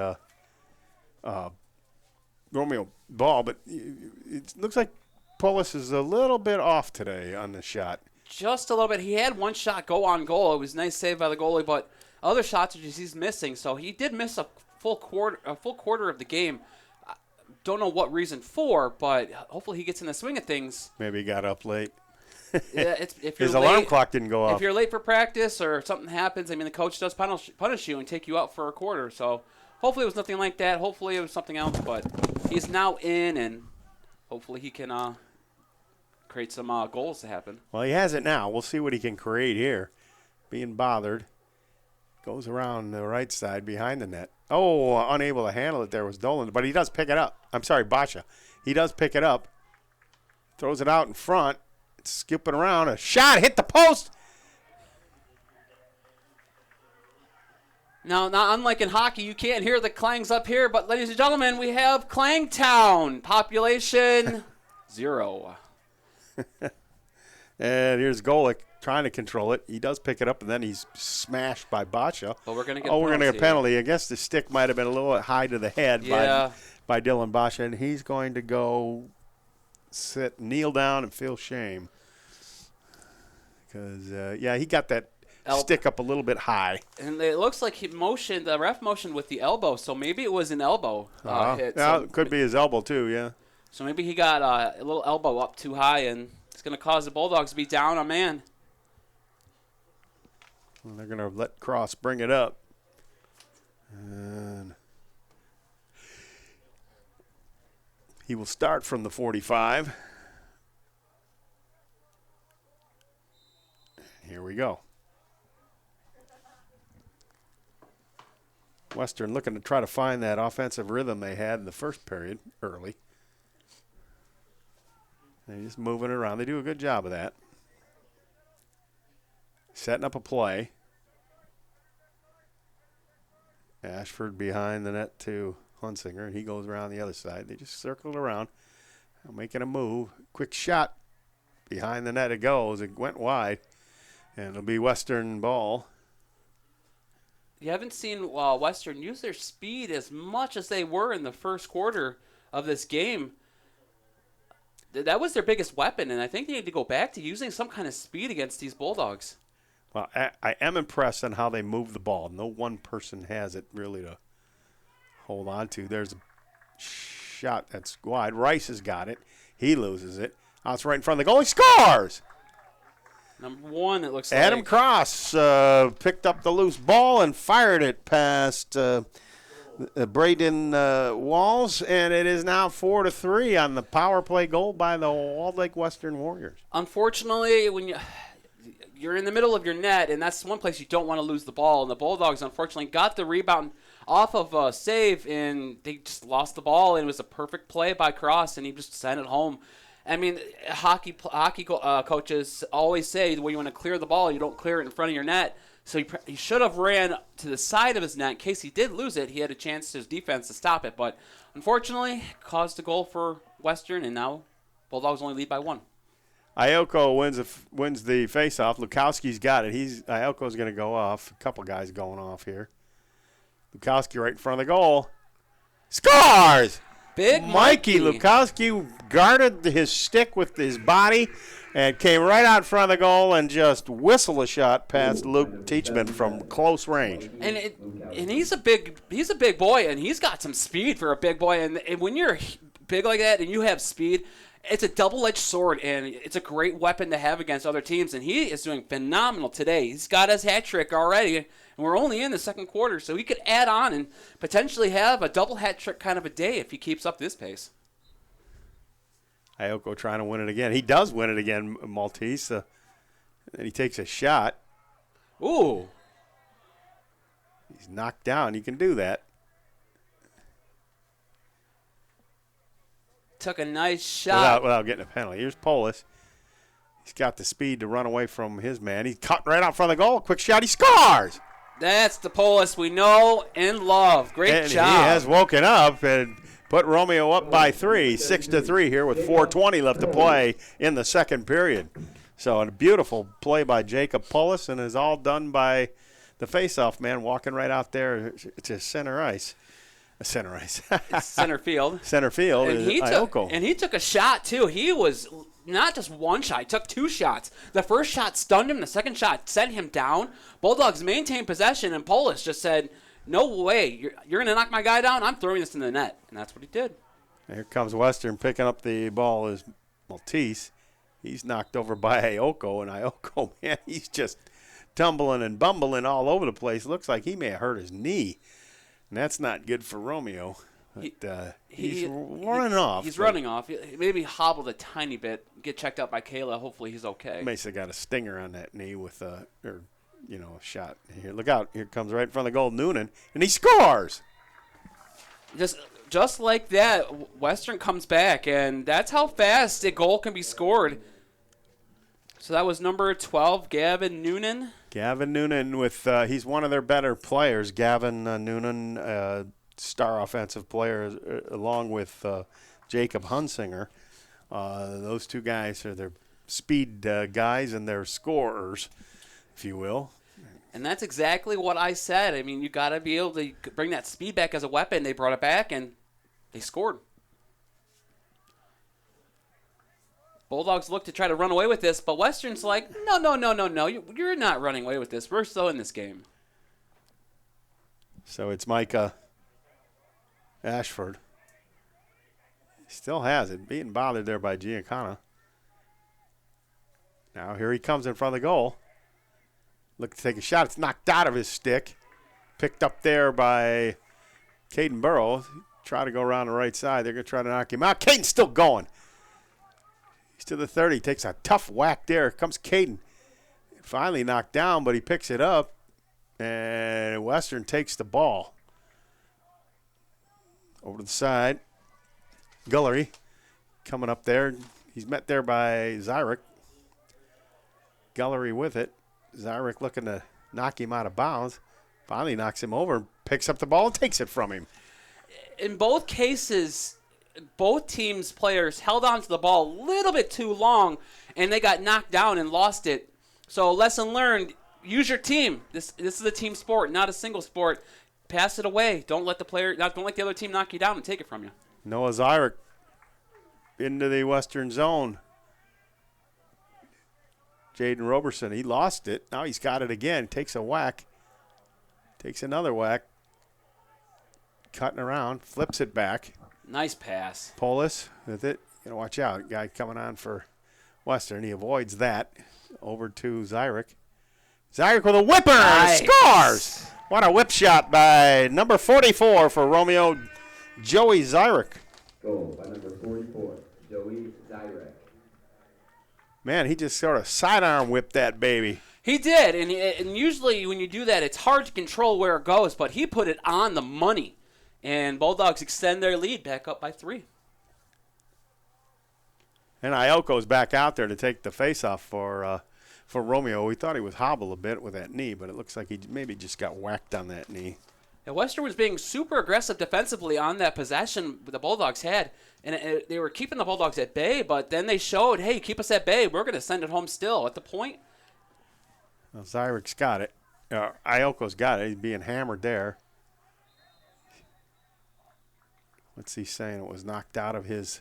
Romeo ball, but it looks like Polis is a little bit off today on the shot. Just a little bit. He had one shot go on goal. It was a nice save by the goalie, but other shots he's missing. So he did miss a full quarter of the game. Don't know what reason for, but hopefully he gets in the swing of things. Maybe he got up late. Yeah, if you're his late, alarm clock didn't go off. If you're late for practice or something happens, I mean, the coach does punish you and take you out for a quarter. So hopefully it was nothing like that. Hopefully it was something else, but he's now in, and hopefully he can create some goals to happen. Well, he has it now. We'll see what he can create here. Being bothered. Goes around the right side behind the net. Oh, unable to handle it there was Dolan, but he does pick it up. I'm sorry, Basha. He does pick it up. Throws it out in front. It's skipping around. A shot hit the post. Now, not unlike in hockey, you can't hear the clangs up here, but ladies and gentlemen, we have Clangtown. Population 0. And here's Golick trying to control it. He does pick it up, and then he's smashed by Basha. But we're going to get a penalty. I guess the stick might have been a little high to the head by Dylan Basha, and he's going to go kneel down and feel shame. Because, he got that stick up a little bit high. And it looks like the ref motioned with the elbow, so maybe it was an elbow hit. Yeah, it could be his elbow too, yeah. So maybe he got a little elbow up too high, and it's going to cause the Bulldogs to be down a man. Well, they're going to let Cross bring it up. And he will start from the 45. Here we go. Western looking to try to find that offensive rhythm they had in the first period early. They're just moving it around. They do a good job of that. Setting up a play. Ashford behind the net to Hunsinger, and he goes around the other side. They just circled around, making a move. Quick shot behind the net. It goes. It went wide, and it'll be Western ball. you haven't seen Western use their speed as much as they were in the first quarter of this game. That was their biggest weapon, and I think they need to go back to using some kind of speed against these Bulldogs. Well, I am impressed on how they move the ball. No one person has it really to hold on to. There's a shot that's wide. Rice has got it. He loses it. It's right in front of the goal. He scores! Number 1, it looks like. Adam Cross picked up the loose ball and fired it past Braden Walls, and it is now 4-3 on the power play goal by the Walled Lake Western Warriors. Unfortunately, when you're in the middle of your net, and that's one place you don't want to lose the ball, and the Bulldogs unfortunately got the rebound off of a save, and they just lost the ball, and it was a perfect play by Cross, and he just sent it home. I mean, hockey coaches always say when you want to clear the ball, you don't clear it in front of your net. So he should have ran to the side of his net in case he did lose it. He had a chance to his defense to stop it, but unfortunately caused a goal for Western, and now Bulldogs only lead by 1. Ioko wins the faceoff. Lukowski's got it. Ioko's going to go off. A couple guys going off here. Lukowski right in front of the goal. Scores! Big Mikey Lukowski guarded his stick with his body and came right out in front of the goal and just whistled a shot past Luke Teachman from close range. And he's a big boy, and he's got some speed for a big boy. And when you're big like that and you have speed, it's a double-edged sword, and it's a great weapon to have against other teams. And he is doing phenomenal today. He's got his hat trick already, and we're only in the second quarter, so he could add on and potentially have a double hat trick kind of a day if he keeps up this pace. Ioko trying to win it again. He does win it again, Maltese. And he takes a shot. Ooh. He's knocked down. You can do that. Took a nice shot. Without getting a penalty. Here's Polis. He's got the speed to run away from his man. He's cut right out front of the goal. Quick shot. He scores! That's the Polis we know and love. Great job. He has woken up and put Romeo up by 3, 6-3 here with 4:20 left to play in the second period. So a beautiful play by Jacob Polis, and is all done by the faceoff man walking right out there to center ice. Center field. Center field. And he took a shot too. He was not just one shot. He took 2 shots. The first shot stunned him. The second shot sent him down. Bulldogs maintained possession, and Polis just said, "No way. You're going to knock my guy down? I'm throwing this in the net." And that's what he did. Here comes Western picking up the ball is Maltese. He's knocked over by Ioko, and Ioko, man, he's just tumbling and bumbling all over the place. Looks like he may have hurt his knee. And that's not good for Romeo. But, he's running off. He's running off. Maybe hobbled a tiny bit. Get checked out by Kayla. Hopefully he's okay. Mesa got a stinger on that knee with a shot. Here, look out. Here comes right in front of the goal, Noonan, and he scores. Just like that, Western comes back, and that's how fast a goal can be scored. So that was number 12, Gavin Noonan. Gavin Noonan with he's one of their better players. Gavin Noonan, star offensive player, along with Jacob Hunsinger. Those two guys are their speed guys and their scorers, if you will. And that's exactly what I said. I mean, you got to be able to bring that speed back as a weapon. They brought it back, and they scored. Bulldogs look to try to run away with this, but Western's like, no. You're not running away with this. We're still in this game. So it's Micah Ashford. He still has it. Being bothered there by Giancana. Now here he comes in front of the goal. Look to take a shot. It's knocked out of his stick. Picked up there by Caden Burrows. Try to go around the right side. They're going to try to knock him out. Caden's still going. He's to the 30. Takes a tough whack there. Here comes Caden. Finally knocked down, but he picks it up. And Western takes the ball. Over to the side. Gullery coming up there. He's met there by Zyrick. Gullery with it. Zyrick looking to knock him out of bounds. Finally knocks him over, picks up the ball, and takes it from him. In both cases, both teams' players held on to the ball a little bit too long, and they got knocked down and lost it. So lesson learned, use your team. This is a team sport, not a single sport. Pass it away. Don't let the other team knock you down and take it from you. Noah Zyrick into the Western zone. Jaden Roberson, he lost it. Now he's got it again. Takes a whack. Takes another whack. Cutting around. Flips it back. Nice pass. Polis with it. Watch out. Guy coming on for Western. He avoids that. Over to Zyrick. Zyrick with a whipper. Nice. Scores! What a whip shot by number 44 for Romeo, Joey Zyrick. Goal by number 44, Joey Zyrek. Man, he just sort of sidearm whipped that baby. He did, and usually when you do that, it's hard to control where it goes, but he put it on the money. And Bulldogs extend their lead back up by 3. And Ioko's back out there to take the faceoff for Romeo. We thought he was hobbled a bit with that knee, but it looks like he maybe just got whacked on that knee. And Western was being super aggressive defensively on that possession the Bulldogs had, and they were keeping the Bulldogs at bay, but then they showed, hey, keep us at bay. We're going to send it home still. At the point, well, Zyrick's got it. Ioko's got it. He's being hammered there. What's he saying? It was knocked out of his...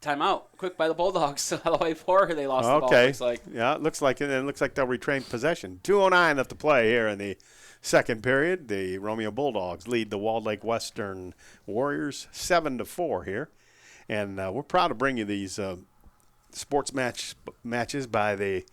Timeout. Quick by the Bulldogs. All the way forward, they lost the ball. Okay. Looks like. Yeah, it looks like they'll retain possession. 2:09 left to play here in the second period. The Romeo Bulldogs lead the Walled Lake Western Warriors 7-4 here. And we're proud to bring you these sports matches by the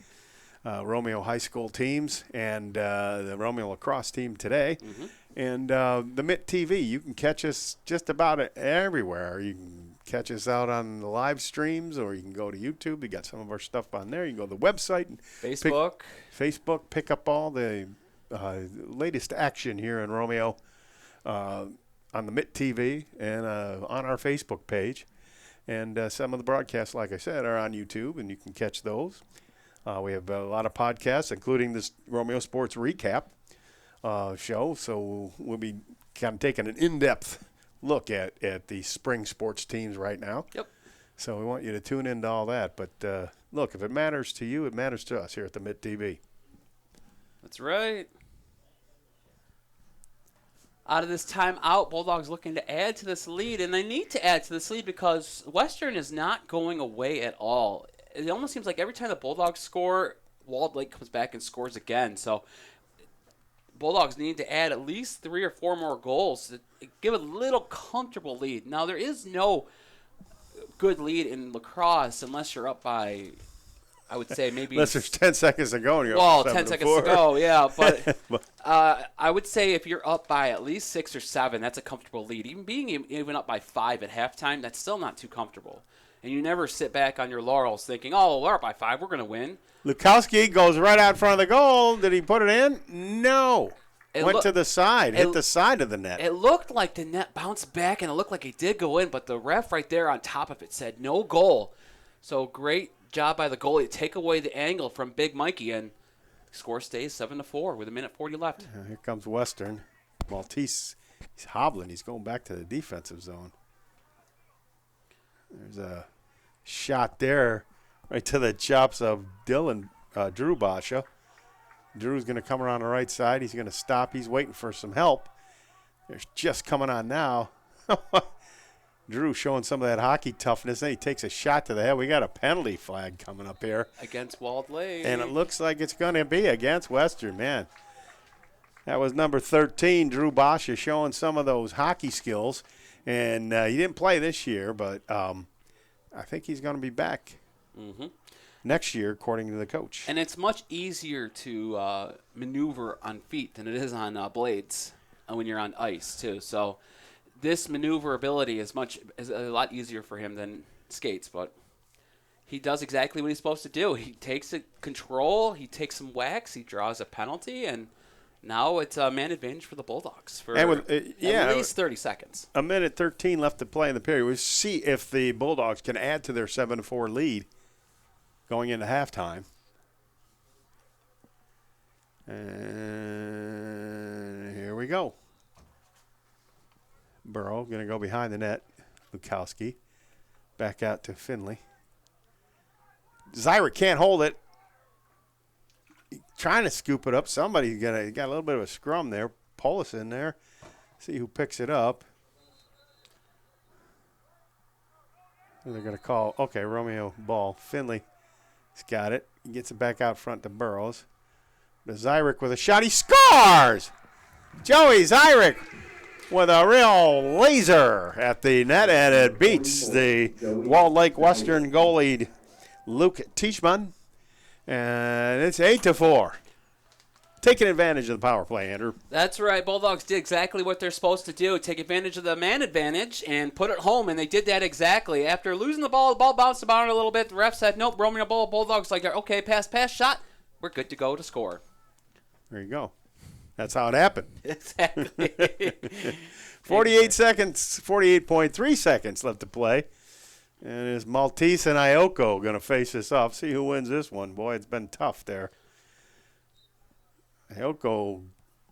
Romeo High School teams and the Romeo Lacrosse team today. Mm-hmm. And the Mitt TV, you can catch us just about everywhere. You can catch us out on the live streams, or you can go to YouTube. We got some of our stuff on there. You can go to the website and Facebook. Pick up all the latest action here in Romeo on the Mitt TV and on our Facebook page. And some of the broadcasts, like I said, are on YouTube, and you can catch those. We have a lot of podcasts, including this Romeo Sports Recap show. So we'll be kind of taking an in-depth look at the spring sports teams right now. Yep. So we want you to tune into all that. But look, if it matters to you, it matters to us here at the Mitt TV. That's right. Out of this timeout, Bulldogs looking to add to this lead, and they need to add to this lead because Western is not going away at all. It almost seems like every time the Bulldogs score, Walled Lake comes back and scores again. So Bulldogs need to add at least 3 or 4 more goals to give a little comfortable lead. Now, there is no good lead in lacrosse unless you're up by, I would say, maybe... Unless there's 10 seconds to go and you're well, up 10 7-4. seconds to go, yeah. But I would say if you're up by at least 6 or 7, that's a comfortable lead. Even being even up by 5 at halftime, that's still not too comfortable. And you never sit back on your laurels thinking, oh, we're up by 5, we're going to win. Lukowski goes right out front of the goal. Did he put it in? No. Went to the side, hit the side of the net. It looked like the net bounced back, and it looked like it did go in, but the ref right there on top of it said no goal. So great job by the goalie to take away the angle from Big Mikey, and the score stays 7-4 with 1:40 left. Here comes Western. Maltese, he's hobbling. He's going back to the defensive zone. There's a shot there right to the chops of Drew Basha. Drew's going to come around the right side. He's going to stop. He's waiting for some help. They're just coming on now. Drew showing some of that hockey toughness. Then he takes a shot to the head. We got a penalty flag coming up here. Against Walled Lake. And it looks like it's going to be against Western, man. That was number 13, Drew Basha, showing some of those hockey skills. And he didn't play this year, but I think he's going to be back next year, according to the coach. And it's much easier to maneuver on feet than it is on blades when you're on ice, too. So this maneuverability is a lot easier for him than skates, but he does exactly what he's supposed to do. He takes control, he takes some whacks, he draws a penalty, and now it's a man advantage for the Bulldogs for at least 30 seconds. A minute 13 left to play in the period. We'll see if the Bulldogs can add to their 7-4 lead going into halftime. And here we go. Burrow going to go behind the net. Lukowski back out to Finley. Zyra can't hold it. trying to scoop it up. Somebody's got a little bit of a scrum there. Polis in there. See who picks it up. They're going to call. Okay, Romeo ball. Finley's got it. He gets it back out front to Burrows. The Zyrick with a shot. He scores! Joey Zyrick with a real laser at the net, and it beats the Walled Lake Western goalie Luke Teichmann. And it's 8-4. Taking advantage of the power play, Andrew. That's right. Bulldogs did exactly what they're supposed to do. Take advantage of the man advantage and put it home, and they did that exactly. After losing the ball bounced about a little bit. The ref said, nope, Romeo ball. Bulldogs like, okay, pass, shot. We're good to go to score. There you go. That's how it happened. Exactly. 48 seconds, 48.3 seconds left to play. And is Maltese and Ioko going to face this off? See who wins this one. Boy, it's been tough there. Ioko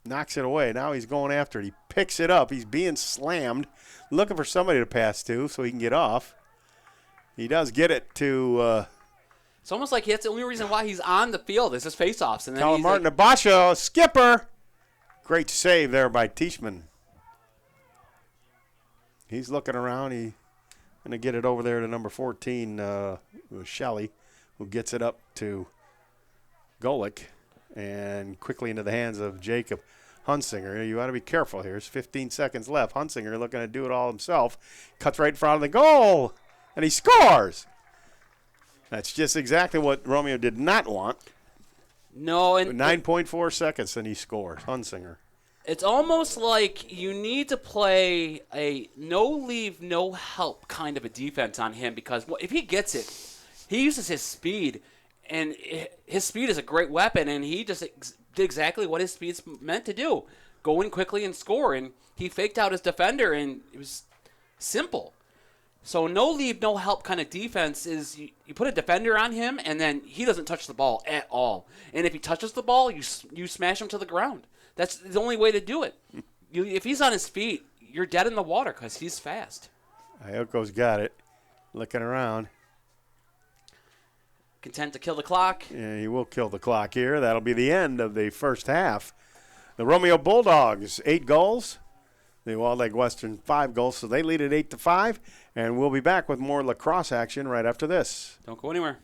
knocks it away. Now he's going after it. He picks it up. He's being slammed, looking for somebody to pass to so he can get off. He does get it to it's almost like that's the only reason why he's on the field is his face-offs. And then Colin Martin to Basho, skipper. Great save there by Teichmann. He's looking around. He's going to get it over there to number 14, Shelley, who gets it up to Golick and quickly into the hands of Jacob Hunsinger. You got to be careful here. There's 15 seconds left. Hunsinger looking to do it all himself. Cuts right in front of the goal, and he scores. That's just exactly what Romeo did not want. No, and 9.4 seconds, and he scores. Hunsinger. It's almost like you need to play a no-leave, no-help kind of a defense on him because if he gets it, he uses his speed, and his speed is a great weapon, and he just did exactly what his speed's meant to do, go in quickly and score, and he faked out his defender, and it was simple. So no-leave, no-help kind of defense is you put a defender on him, and then he doesn't touch the ball at all. And if he touches the ball, you smash him to the ground. That's the only way to do it. If he's on his feet, you're dead in the water because he's fast. Ioko's got it. Looking around. Content to kill the clock. Yeah, he will kill the clock here. That'll be the end of the first half. The Romeo Bulldogs, 8 goals. The Walled Lake Western, 5 goals, so they lead at 8-5. And we'll be back with more lacrosse action right after this. Don't go anywhere.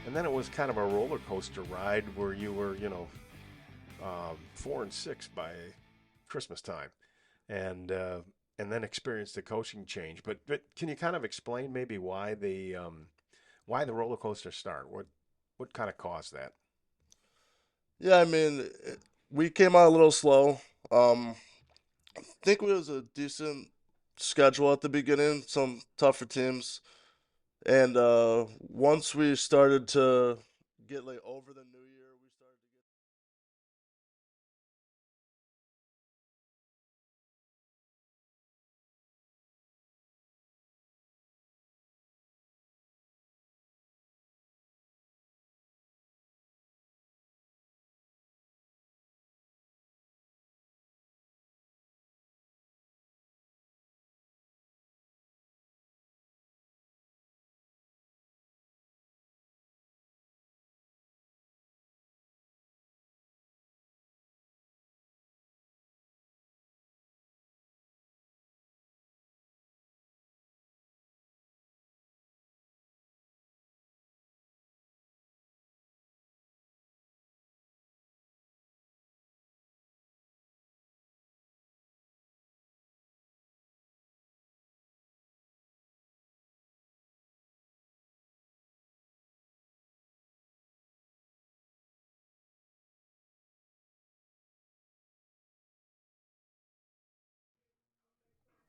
And then it was kind of a roller coaster ride where you were, 4-6 by Christmas time, and then experienced the coaching change. But can you kind of explain maybe why the roller coaster start? What kind of caused that? Yeah, I mean, we came out a little slow. I think it was a decent schedule at the beginning, some tougher teams. And once we started to get like over the new year, we started to get.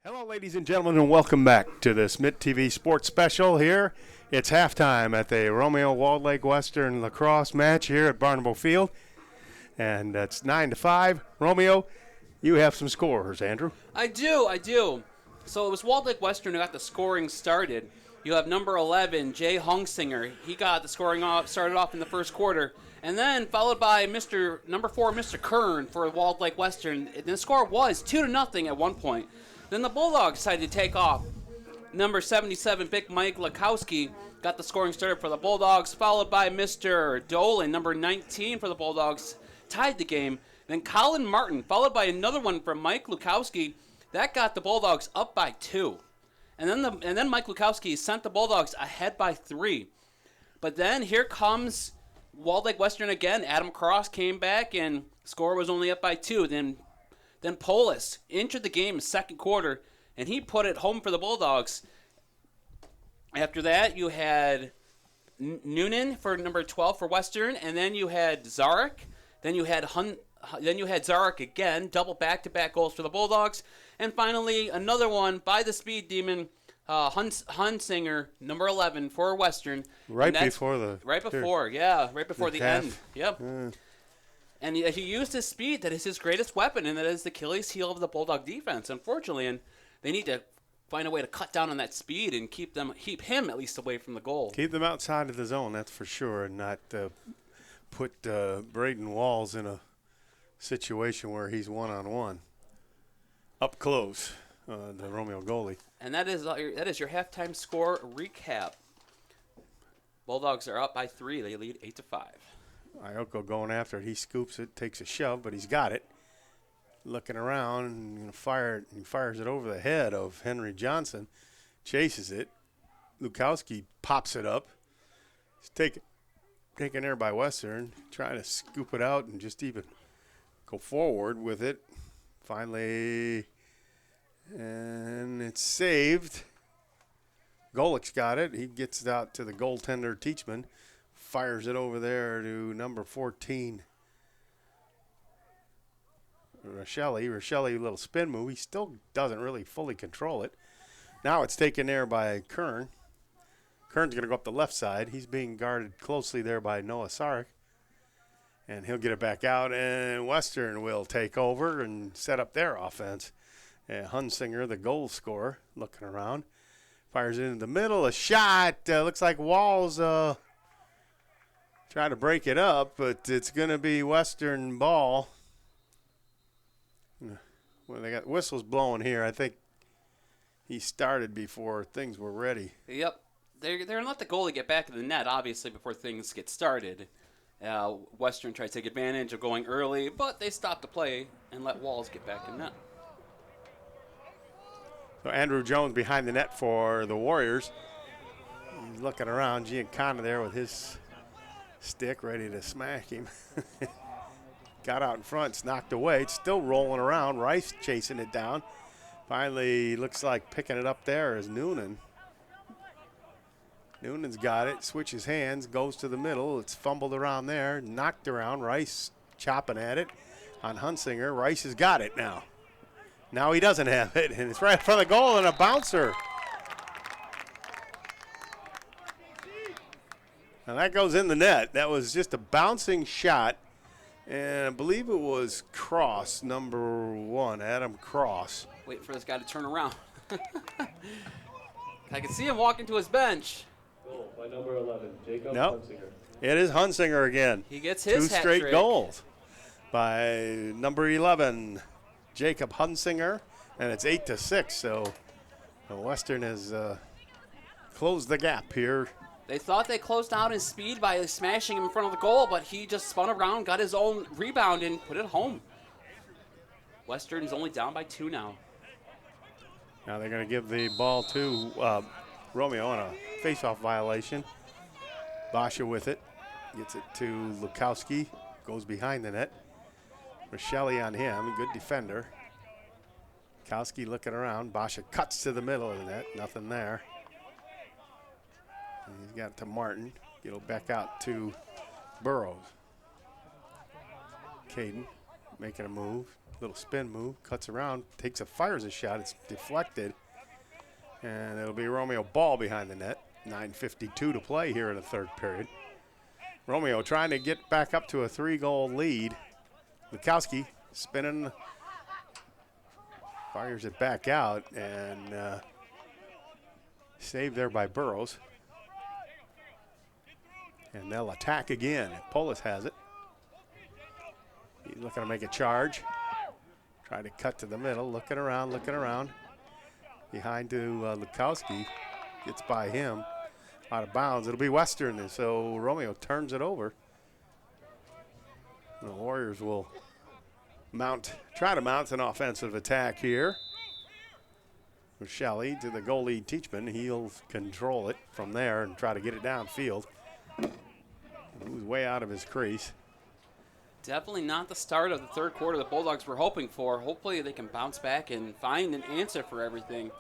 Hello, ladies and gentlemen, and welcome back to this Mitt TV Sports Special here. It's halftime at the Romeo Walled Lake Western Lacrosse match here at Barnable Field, and it's 9-5. Romeo, you have some scores, Andrew. I do. So it was Walled Lake Western who got the scoring started. You have number 11, Jay Hungsinger. He got the scoring off, started off in the first quarter. And then followed by number 4, Mr. Kern for Walled Lake Western. And the score was 2-0 at one point. Then the Bulldogs decided to take off. Number 77, Big Mike Lacrosse, got the scoring started for the Bulldogs, followed by Mr. Dolan, number 19 for the Bulldogs, tied the game. Then Colin Martin, followed by another one from Mike Lukowski, that got the Bulldogs up by 2. And then Mike Lukowski sent the Bulldogs ahead by 3. But then here comes Walled Lake Western again. Adam Cross came back and score was only up by 2. Then Polis entered the game second quarter, and he put it home for the Bulldogs. After that, you had Noonan for number 12 for Western, and then you had Zarek. Then you had Zarek again, double back-to-back goals for the Bulldogs. And finally, another one by the Speed Demon, Hunsinger, number 11 for Western. Right before the end. Yep. And he used his speed. That is his greatest weapon, and that is the Achilles heel of the Bulldog defense, unfortunately. And they need to find a way to cut down on that speed and keep him at least away from the goal. Keep them outside of the zone, that's for sure, and not put Braden Walls in a situation where he's one-on-one. Up close, the Romeo goalie. And that is your halftime score recap. Bulldogs are up by 3. They lead 8-5. Ioko going after it. He scoops it, takes a shove, but he's got it. Looking around, and he fires it over the head of Henry Johnson. Chases it. Lukowski pops it up. It's taken there by Western, trying to scoop it out and just even go forward with it. Finally, and it's saved. Golik's got it. He gets it out to the goaltender, Teachman. Fires it over there to number 14, Rochelle, a little spin move. He still doesn't really fully control it. Now it's taken there by Kern. Kern's going to go up the left side. He's being guarded closely there by Noah Sarek. And he'll get it back out, and Western will take over and set up their offense. Hunsinger, the goal scorer, looking around. Fires it into the middle. A shot. Looks like Walls try to break it up, but it's going to be Western ball. Well, they got whistles blowing here. I think he started before things were ready. Yep. They're going to let the goalie get back in the net, obviously, before things get started. Western tried to take advantage of going early, but they stopped the play and let Walls get back in net. So Andrew Jones behind the net for the Warriors. He's looking around. Giancana there with his stick ready to smack him. Got out in front, it's knocked away. It's still rolling around. Rice chasing it down. Finally, looks like picking it up there is Noonan. Noonan's got it, switches hands, goes to the middle. It's fumbled around there, knocked around. Rice chopping at it on Hunsinger. Rice has got it now. Now he doesn't have it, and it's right in front of the goal and a bouncer. And that goes in the net. That was just a bouncing shot, and I believe it was Cross, number 1, Adam Cross. Wait for this guy to turn around. I can see him walking to his bench. Goal by number 11, Jacob Nope. Hunsinger. It is Hunsinger again. He gets his 2 hat straight trick. goals by number 11, Jacob Hunsinger, and it's 8-6. So Western has closed the gap here. They thought they closed out his speed by smashing him in front of the goal, but he just spun around, got his own rebound, and put it home. Western's only down by 2 now. Now they're going to give the ball to Romeo on a face-off violation. Basha with it. Gets it to Lukowski. Goes behind the net. Rochelle on him. Good defender. Lukowski looking around. Basha cuts to the middle of the net. Nothing there. And he's got it to Martin. It'll back out to Burrows. Caden making a move. Little spin move. Cuts around. Fires a shot. It's deflected. And it'll be Romeo ball behind the net. 9:52 to play here in the third period. Romeo trying to get back up to a 3-goal lead. Lukowski spinning. Fires it back out. And saved there by Burrows. And they'll attack again. Polis has it. He's looking to make a charge. Try to cut to the middle. Looking around. Behind to Lukowski. Gets by him. Out of bounds. It'll be Western. And so Romeo turns it over. The Warriors will try to mount an offensive attack here. Shelley to the goalie Teachman. He'll control it from there and try to get it downfield. He was way out of his crease. Definitely not the start of the third quarter the Bulldogs were hoping for. Hopefully they can bounce back and find an answer for everything.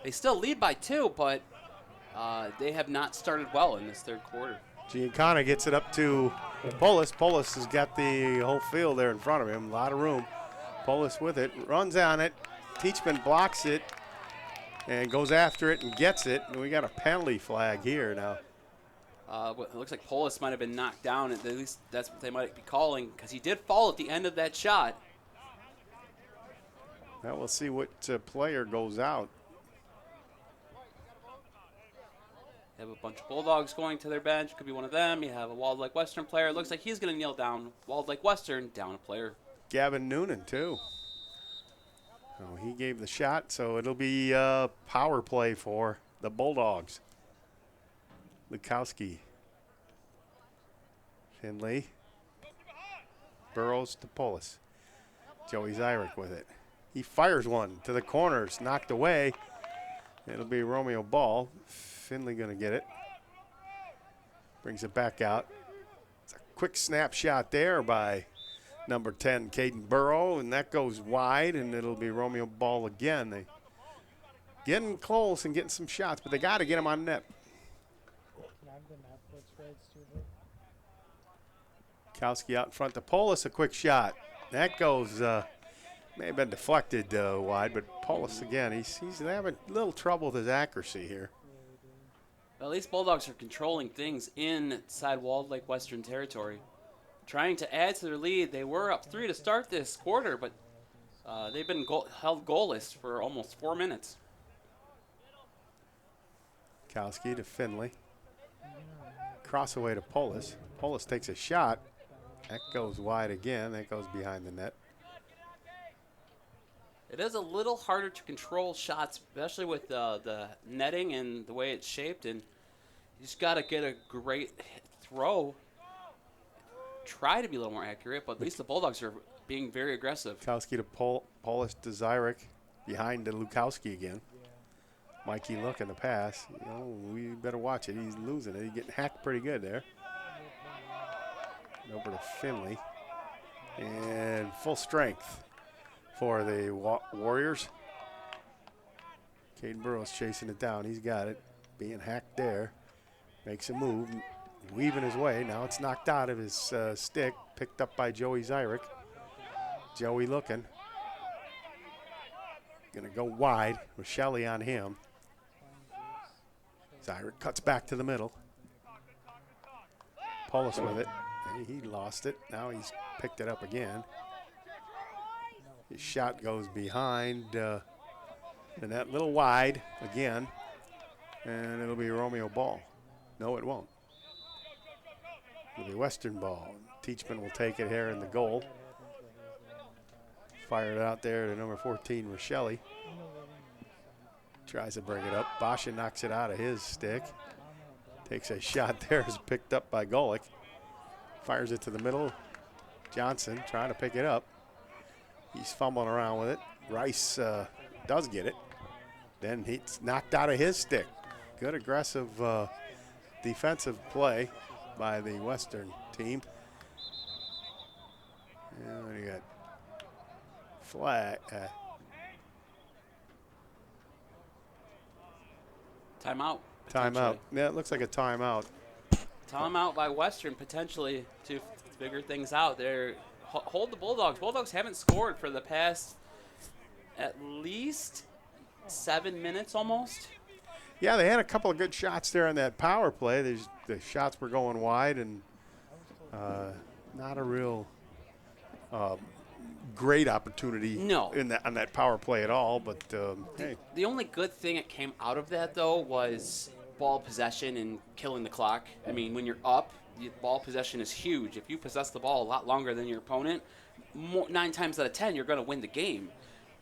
They still lead by 2, but they have not started well in this third quarter. Giancana gets it up to Polis. Polis has got the whole field there in front of him. A lot of room. Polis with it. Runs on it. Teachman blocks it and goes after it and gets it. And we got a penalty flag here now. It looks like Polis might have been knocked down. At least that's what they might be calling, because he did fall at the end of that shot. Now we'll see what player goes out. You have a bunch of Bulldogs going to their bench. Could be one of them. You have a Walled Lake Western player. It looks like he's going to kneel down. Walled Lake Western, down a player. Gavin Noonan, too. Oh, he gave the shot, so it'll be power play for the Bulldogs. Lukowski. Finley. Burrows to Polis. Joey Zyrick with it. He fires one to the corners, knocked away. It'll be Romeo ball. Finley going to get it. Brings it back out. It's a quick snapshot there by number 10, Caden Burrow, and that goes wide, and it'll be Romeo ball again. They getting close and getting some shots, but they got to get him on net. Kowski out in front to Polis, a quick shot. That goes, may have been deflected wide, but Polis again, he's having a little trouble with his accuracy here. Well, at least Bulldogs are controlling things inside Walled Lake Western territory. Trying to add to their lead. They were up 3 to start this quarter, but they've been held goalless for almost 4 minutes. Kowski to Finley. Cross away to Polis. Polis takes a shot. That goes wide again. That goes behind the net. It is a little harder to control shots, especially with the netting and the way it's shaped. And you just got to get a great throw. Try to be a little more accurate, but at least the Bulldogs are being very aggressive. Lukowski to Polis to Zyrick. Behind to Lukowski again. Mikey looking to pass. We better watch it. He's losing it. He's getting hacked pretty good there. Over to Finley. And full strength for the Warriors. Caden Burrows chasing it down. He's got it. Being hacked there. Makes a move. Weaving his way. Now it's knocked out of his stick. Picked up by Joey Zyrick. Joey looking. Going to go wide with Shelley on him. Zyrick cuts back to the middle. Paulus with it. He lost it. Now he's picked it up again. His shot goes behind the net, little wide again. And it'll be a Romeo ball. No, it won't. It'll be Western ball. Teachman will take it here in the goal. Fired out there to number 14, Rochelle. Tries to bring it up. Basha knocks it out of his stick. Takes a shot there. Is picked up by Golick. Fires it to the middle. Johnson trying to pick it up. He's fumbling around with it. Rice does get it. Then he's knocked out of his stick. Good aggressive defensive play by the Western team. And you got flag. Timeout. Timeout. Yeah, it looks like a timeout. Timeout by Western potentially to figure things out. They're hold the Bulldogs. Bulldogs haven't scored for the past at least 7 minutes almost. Yeah, they had a couple of good shots there on that power play. The shots were going wide and not a real great opportunity on that power play at all. But hey. The only good thing that came out of that, though, was ball possession and killing the clock. I mean, when you're up, the ball possession is huge. If you possess the ball a lot longer than your opponent, 9 times out of 10, you're going to win the game,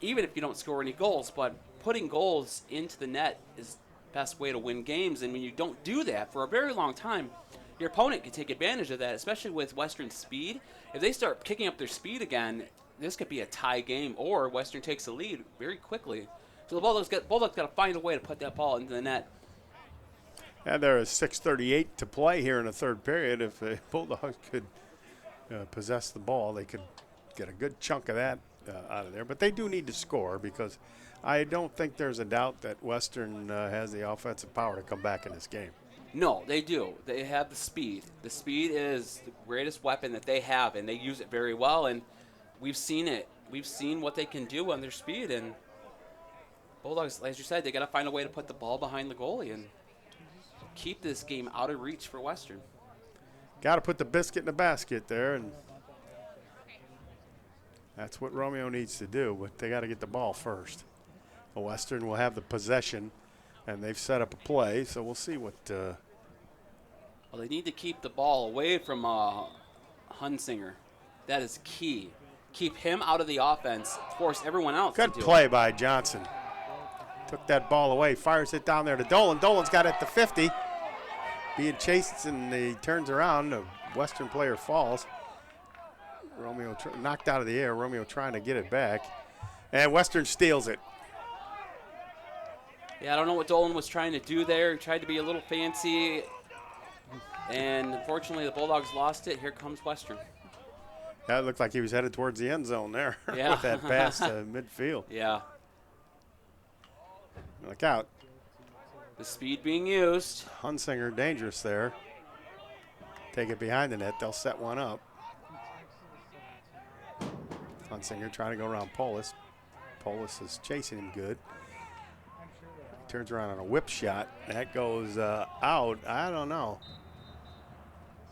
even if you don't score any goals. But putting goals into the net is the best way to win games. And when you don't do that for a very long time, your opponent can take advantage of that, especially with Western's speed. If they start kicking up their speed again, this could be a tie game, or Western takes the lead very quickly. So the Bulldogs got to find a way to put that ball into the net. And there is 6:38 to play here in the third period. If the Bulldogs could possess the ball, they could get a good chunk of that out of there. But they do need to score, because I don't think there's a doubt that Western has the offensive power to come back in this game. No, they do. They have the speed. The speed is the greatest weapon that they have, and they use it very well. And we've seen it. We've seen what they can do on their speed. And Bulldogs, as you said, they got to find a way to put the ball behind the goalie and keep this game out of reach for Western. Got to put the biscuit in the basket there, and that's what Romeo needs to do. But they got to get the ball first. Western will have the possession, and they've set up a play, so we'll see what. Well, they need to keep the ball away from Hunsinger. That is key. Keep him out of the offense. Force everyone else. Good play by Johnson. Took that ball away. Fires it down there to Dolan. Dolan's got it at the 50. Being chased, and he turns around. A Western player falls. Romeo knocked out of the air. Romeo trying to get it back. And Western steals it. Yeah, I don't know what Dolan was trying to do there. He tried to be a little fancy. And unfortunately, the Bulldogs lost it. Here comes Western. That looked like he was headed towards the end zone there yeah. with that pass to midfield. Yeah. Look out. The speed being used. Hunsinger dangerous there. Take it behind the net. They'll set one up. Hunsinger trying to go around Polis. Polis is chasing him good. Turns around on a whip shot. That goes out. I don't know.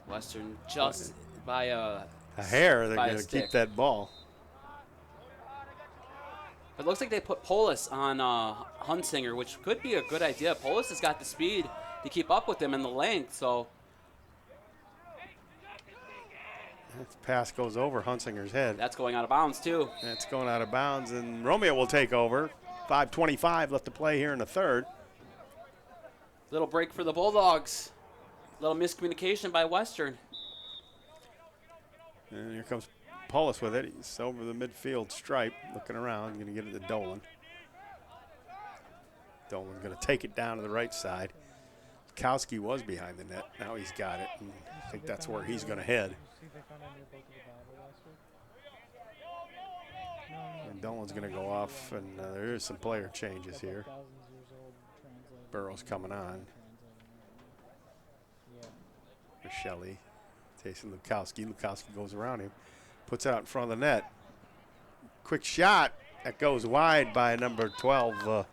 Western just by a hair. They're going to keep that ball. It looks like they put Polis on Hunsinger, which could be a good idea. Polis has got the speed to keep up with him and the length, so. That pass goes over Hunsinger's head. That's going out of bounds, too. That's going out of bounds, and Romeo will take over. 5:25 left to play here in the third. Little break for the Bulldogs. Little miscommunication by Western. And here comes Paulus with it. He's over the midfield stripe, looking around, going to get it to Dolan. Dolan's going to take it down to the right side. Kowski was behind the net. Now he's got it, and I think that's where he's going to head. think they found a new book of the Bible last week? No. And Dolan's going to go off, and there is some player changes here. Thousands years old translated. Burrow's coming on. Yeah. Shelley chasing Lukowski. Lukowski goes around him, puts it out in front of the net. Quick shot that goes wide by number 12,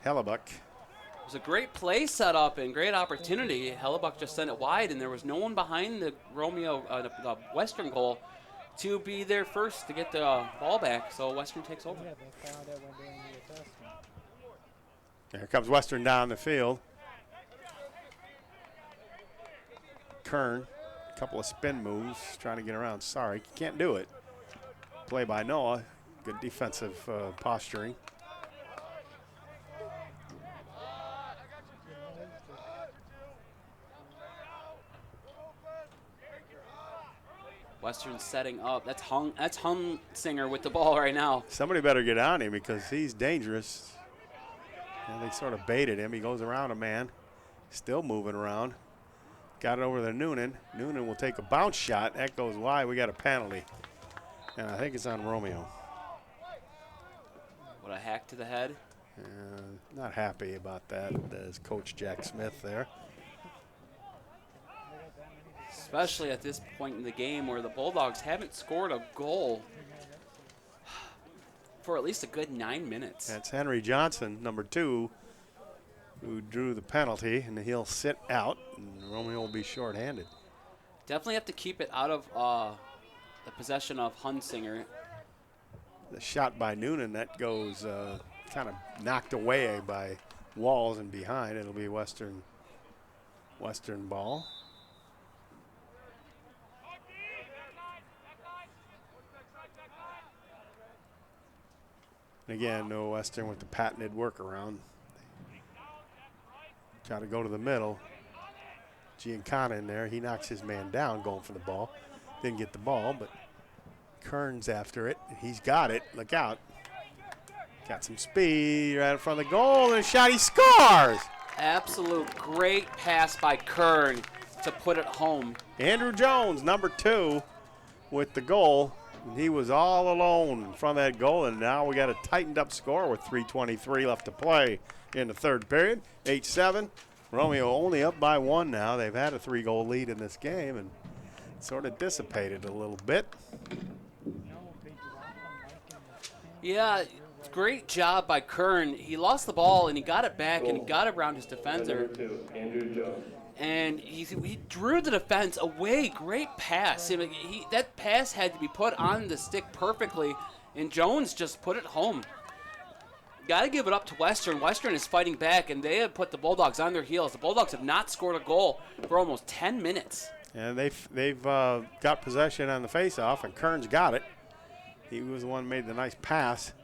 Hellebuck. It was a great play set up and great opportunity. Hellebuck just sent it wide, and there was no one behind the Romeo, the Western goal, to be there first to get the ball back. So Western takes over. Yeah, they found it when doing the assessment. Here comes Western down the field. Kern, a couple of spin moves, trying to get around. Sorry, can't do it. Play by Noah. Good defensive posturing. Western setting up. That's Hunsinger with the ball right now. Somebody better get on him because he's dangerous. And they sort of baited him. He goes around a man. Still moving around. Got it over to Noonan. Noonan will take a bounce shot. That goes wide. We got a penalty. And I think it's on Romeo. What a hack to the head. Not happy about that as Coach Jack Smith there. Especially at this point in the game where the Bulldogs haven't scored a goal for at least a good 9 minutes. That's Henry Johnson, number 2, who drew the penalty, and he'll sit out, and Romeo will be shorthanded. Definitely have to keep it out of the possession of Hunsinger. The shot by Noonan, that goes kind of knocked away by Walls and behind. It'll be Western ball. And again, no Western with the patented workaround. Try to go to the middle. Giancana in there. He knocks his man down going for the ball. Didn't get the ball, but Kern's after it. He's got it. Look out. Got some speed right in front of the goal, and a shot. He scores! Absolute great pass by Kern to put it home. Andrew Jones, number 2, with the goal. And he was all alone from that goal, and now we got a tightened up score with 3:23 left to play in the third period. 8-7. Romeo only up by 1 now. They've had a 3-goal lead in this game and sort of dissipated a little bit. Yeah, great job by Kern. He lost the ball, and he got it back, and he got it around his defender. Number 2, Andrew Jones. And he drew the defense away. Great pass. That pass had to be put on the stick perfectly, and Jones just put it home. Got to give it up to Western. Western is fighting back, and they have put the Bulldogs on their heels. The Bulldogs have not scored a goal for almost 10 minutes. And they've got possession on the faceoff, and Kern's got it. He was the one who made the nice pass.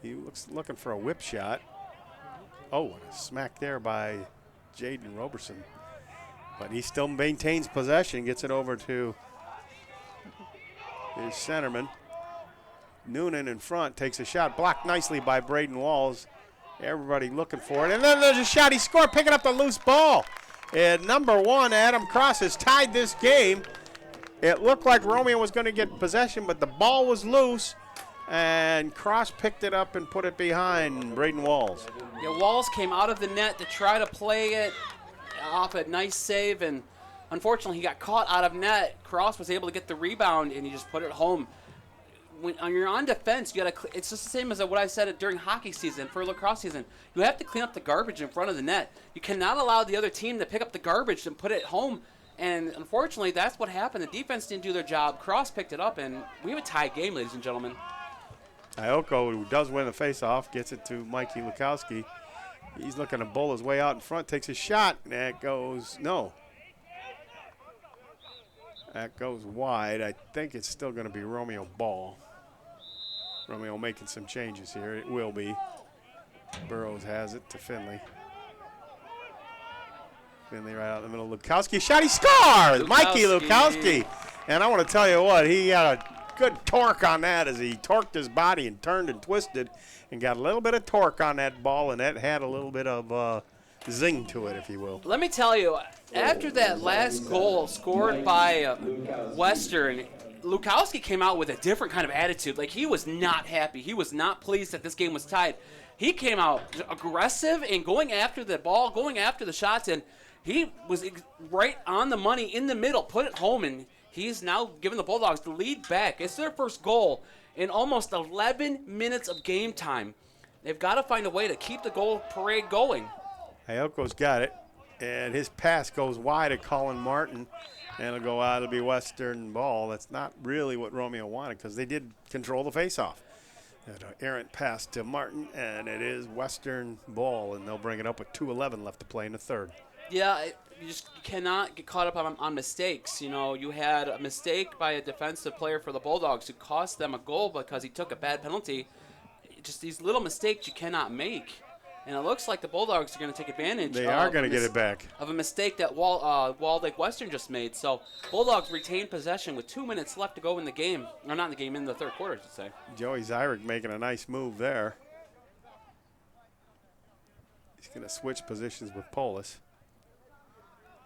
He looking for a whip shot. Oh, and a smack there by Jaden Roberson. But he still maintains possession, gets it over to his centerman. Noonan in front, takes a shot, blocked nicely by Braden Walls. Everybody looking for it. And then there's a shot. He scored, picking up the loose ball. And number 1, Adam Cross, has tied this game. It looked like Romeo was going to get possession, but the ball was loose. And Cross picked it up and put it behind Braden Walls. Yeah, Walls came out of the net to try to play it off a nice save, and unfortunately he got caught out of net. Cross was able to get the rebound, and he just put it home. When you're on defense, you gotta. It's just the same as what I said during hockey season, for lacrosse season. You have to clean up the garbage in front of the net. You cannot allow the other team to pick up the garbage and put it home. And unfortunately, that's what happened. The defense didn't do their job. Cross picked it up, and we have a tie game, ladies and gentlemen. Ioko, who does win the faceoff, gets it to Mikey Lukowski. He's looking to bowl his way out in front, takes a shot, and that goes, no. That goes wide. I think it's still going to be Romeo ball. Romeo making some changes here. It will be. Burrows has it to Finley. Finley right out in the middle. Lukowski shot. He scores! Mikey Lukowski. And I want to tell you what, he had a good torque on that as he torqued his body and turned and twisted and got a little bit of torque on that ball, and that had a little bit of zing to it, if you will. Let me tell you, after that last goal scored by Western, Lukowski came out with a different kind of attitude. Like, he was not happy. He was not pleased that this game was tied. He came out aggressive and going after the ball, going after the shots, and he was right on the money in the middle, put it home, and he's now giving the Bulldogs the lead back. It's their first goal in almost 11 minutes of game time. They've got to find a way to keep the goal parade going. Hayelko's got it, and his pass goes wide at Colin Martin, and it'll go out. It'll be Western ball. That's not really what Romeo wanted because they did control the faceoff. An errant pass to Martin, and it is Western ball, and they'll bring it up with 2:11 left to play in the third. Yeah, you cannot get caught up on mistakes. You know, you had a mistake by a defensive player for the Bulldogs who cost them a goal because he took a bad penalty. Just these little mistakes you cannot make. And it looks like the Bulldogs are going to take advantage. They are going to get it back. Of a mistake that Walled Lake Western just made. So Bulldogs retain possession with 2 minutes left to go in the game. Or not in the game, in the third quarter, I should say. Joey Zyrick making a nice move there. He's going to switch positions with Polis.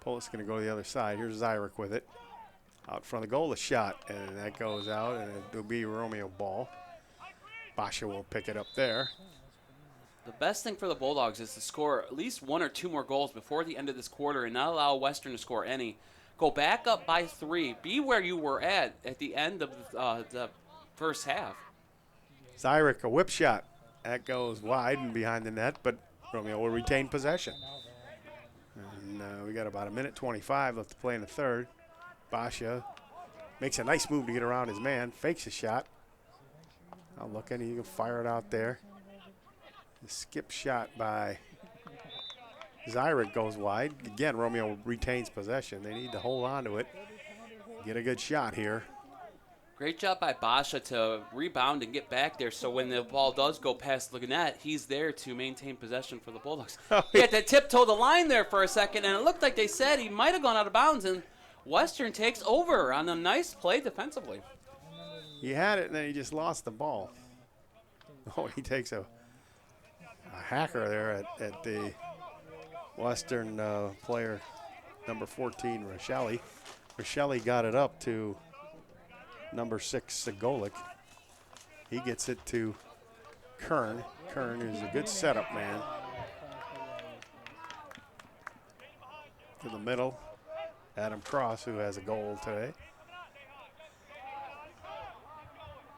Polis going to go to the other side. Here's Zyrick with it. Out front of the goal, a shot. And that goes out, and it'll be Romeo ball. Basha will pick it up there. The best thing for the Bulldogs is to score at least 1 or 2 more goals before the end of this quarter and not allow Western to score any. Go back up by 3. Be where you were at the end of the first half. Zyrick, a whip shot. That goes wide and behind the net, but Romeo will retain possession. And we got about 1:25 left to play in the third. Basha makes a nice move to get around his man, fakes a shot. Now looking, he can fire it out there. The skip shot by Zyrick goes wide. Again, Romeo retains possession. They need to hold on to it. Get a good shot here. Great job by Basha to rebound and get back there so when the ball does go past the net, he's there to maintain possession for the Bulldogs. He had to tiptoe the line there for a second, and it looked like they said he might have gone out of bounds, and Western takes over on a nice play defensively. He had it, and then he just lost the ball. Oh, he takes a hacker there at the Western player, number 14, Rochelle. Rochelle got it up to number 6, Segolik. He gets it to Kern. Kern is a good setup man. To the middle, Adam Cross, who has a goal today.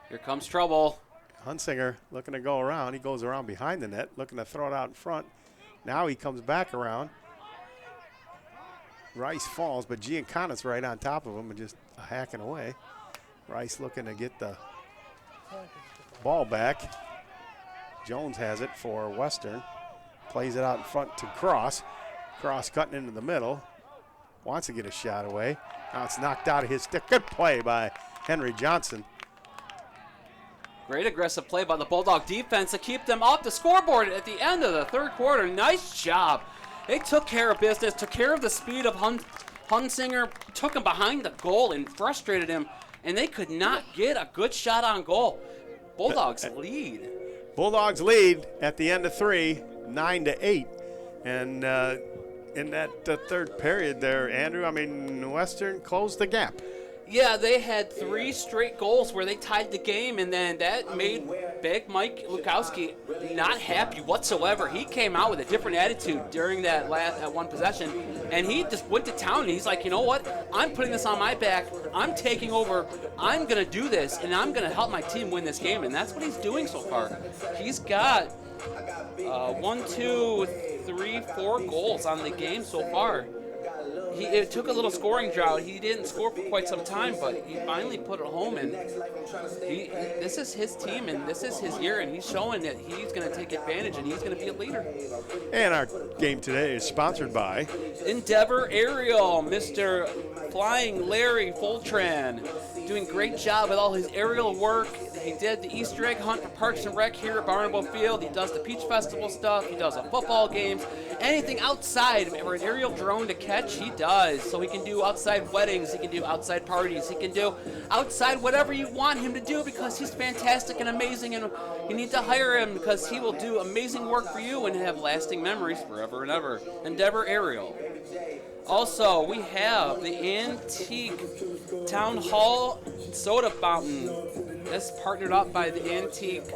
Here comes trouble. Hunsinger looking to go around. He goes around behind the net, looking to throw it out in front. Now he comes back around. Rice falls, but Giancana's right on top of him and just hacking away. Rice looking to get the ball back. Jones has it for Western. Plays it out in front to Cross. Cross cutting into the middle. Wants to get a shot away. Now it's knocked out of his stick. Good play by Henry Johnson. Great aggressive play by the Bulldog defense to keep them off the scoreboard at the end of the third quarter. Nice job. They took care of business, took care of the speed of Hunsinger, took him behind the goal and frustrated him, and they could not get a good shot on goal. Bulldogs lead. Bulldogs lead at the end of 3, 9-8. And in that third period there, Andrew, I mean, Western closed the gap. Yeah, they had 3 straight goals where they tied the game, and then that made Big Mike Lukowski not happy whatsoever. He came out with a different attitude during that one possession, and he just went to town, and he's like, you know what? I'm putting this on my back. I'm taking over. I'm going to do this, and I'm going to help my team win this game, and that's what he's doing so far. He's got 1, 2, 3, 4 goals on the game so far. It took a little scoring drought. He didn't score for quite some time, but he finally put it home. And this is his team, and this is his year, and he's showing that he's going to take advantage, and he's going to be a leader. And our game today is sponsored by Endeavor Aerial, Mr. Flying Larry Fultran. doing great job with all his aerial work. He did the Easter egg hunt for Parks and Rec here at Barnable Field. He does the Peach Festival stuff. He does the football games. Anything outside for an aerial drone to catch, he does. So he can do outside weddings. He can do outside parties. He can do outside whatever you want him to do because he's fantastic and amazing. And you need to hire him because he will do amazing work for you and have lasting memories forever and ever. Endeavor Aerial. Also, we have the Antique Town Hall Soda Fountain. That's partnered up by the Antique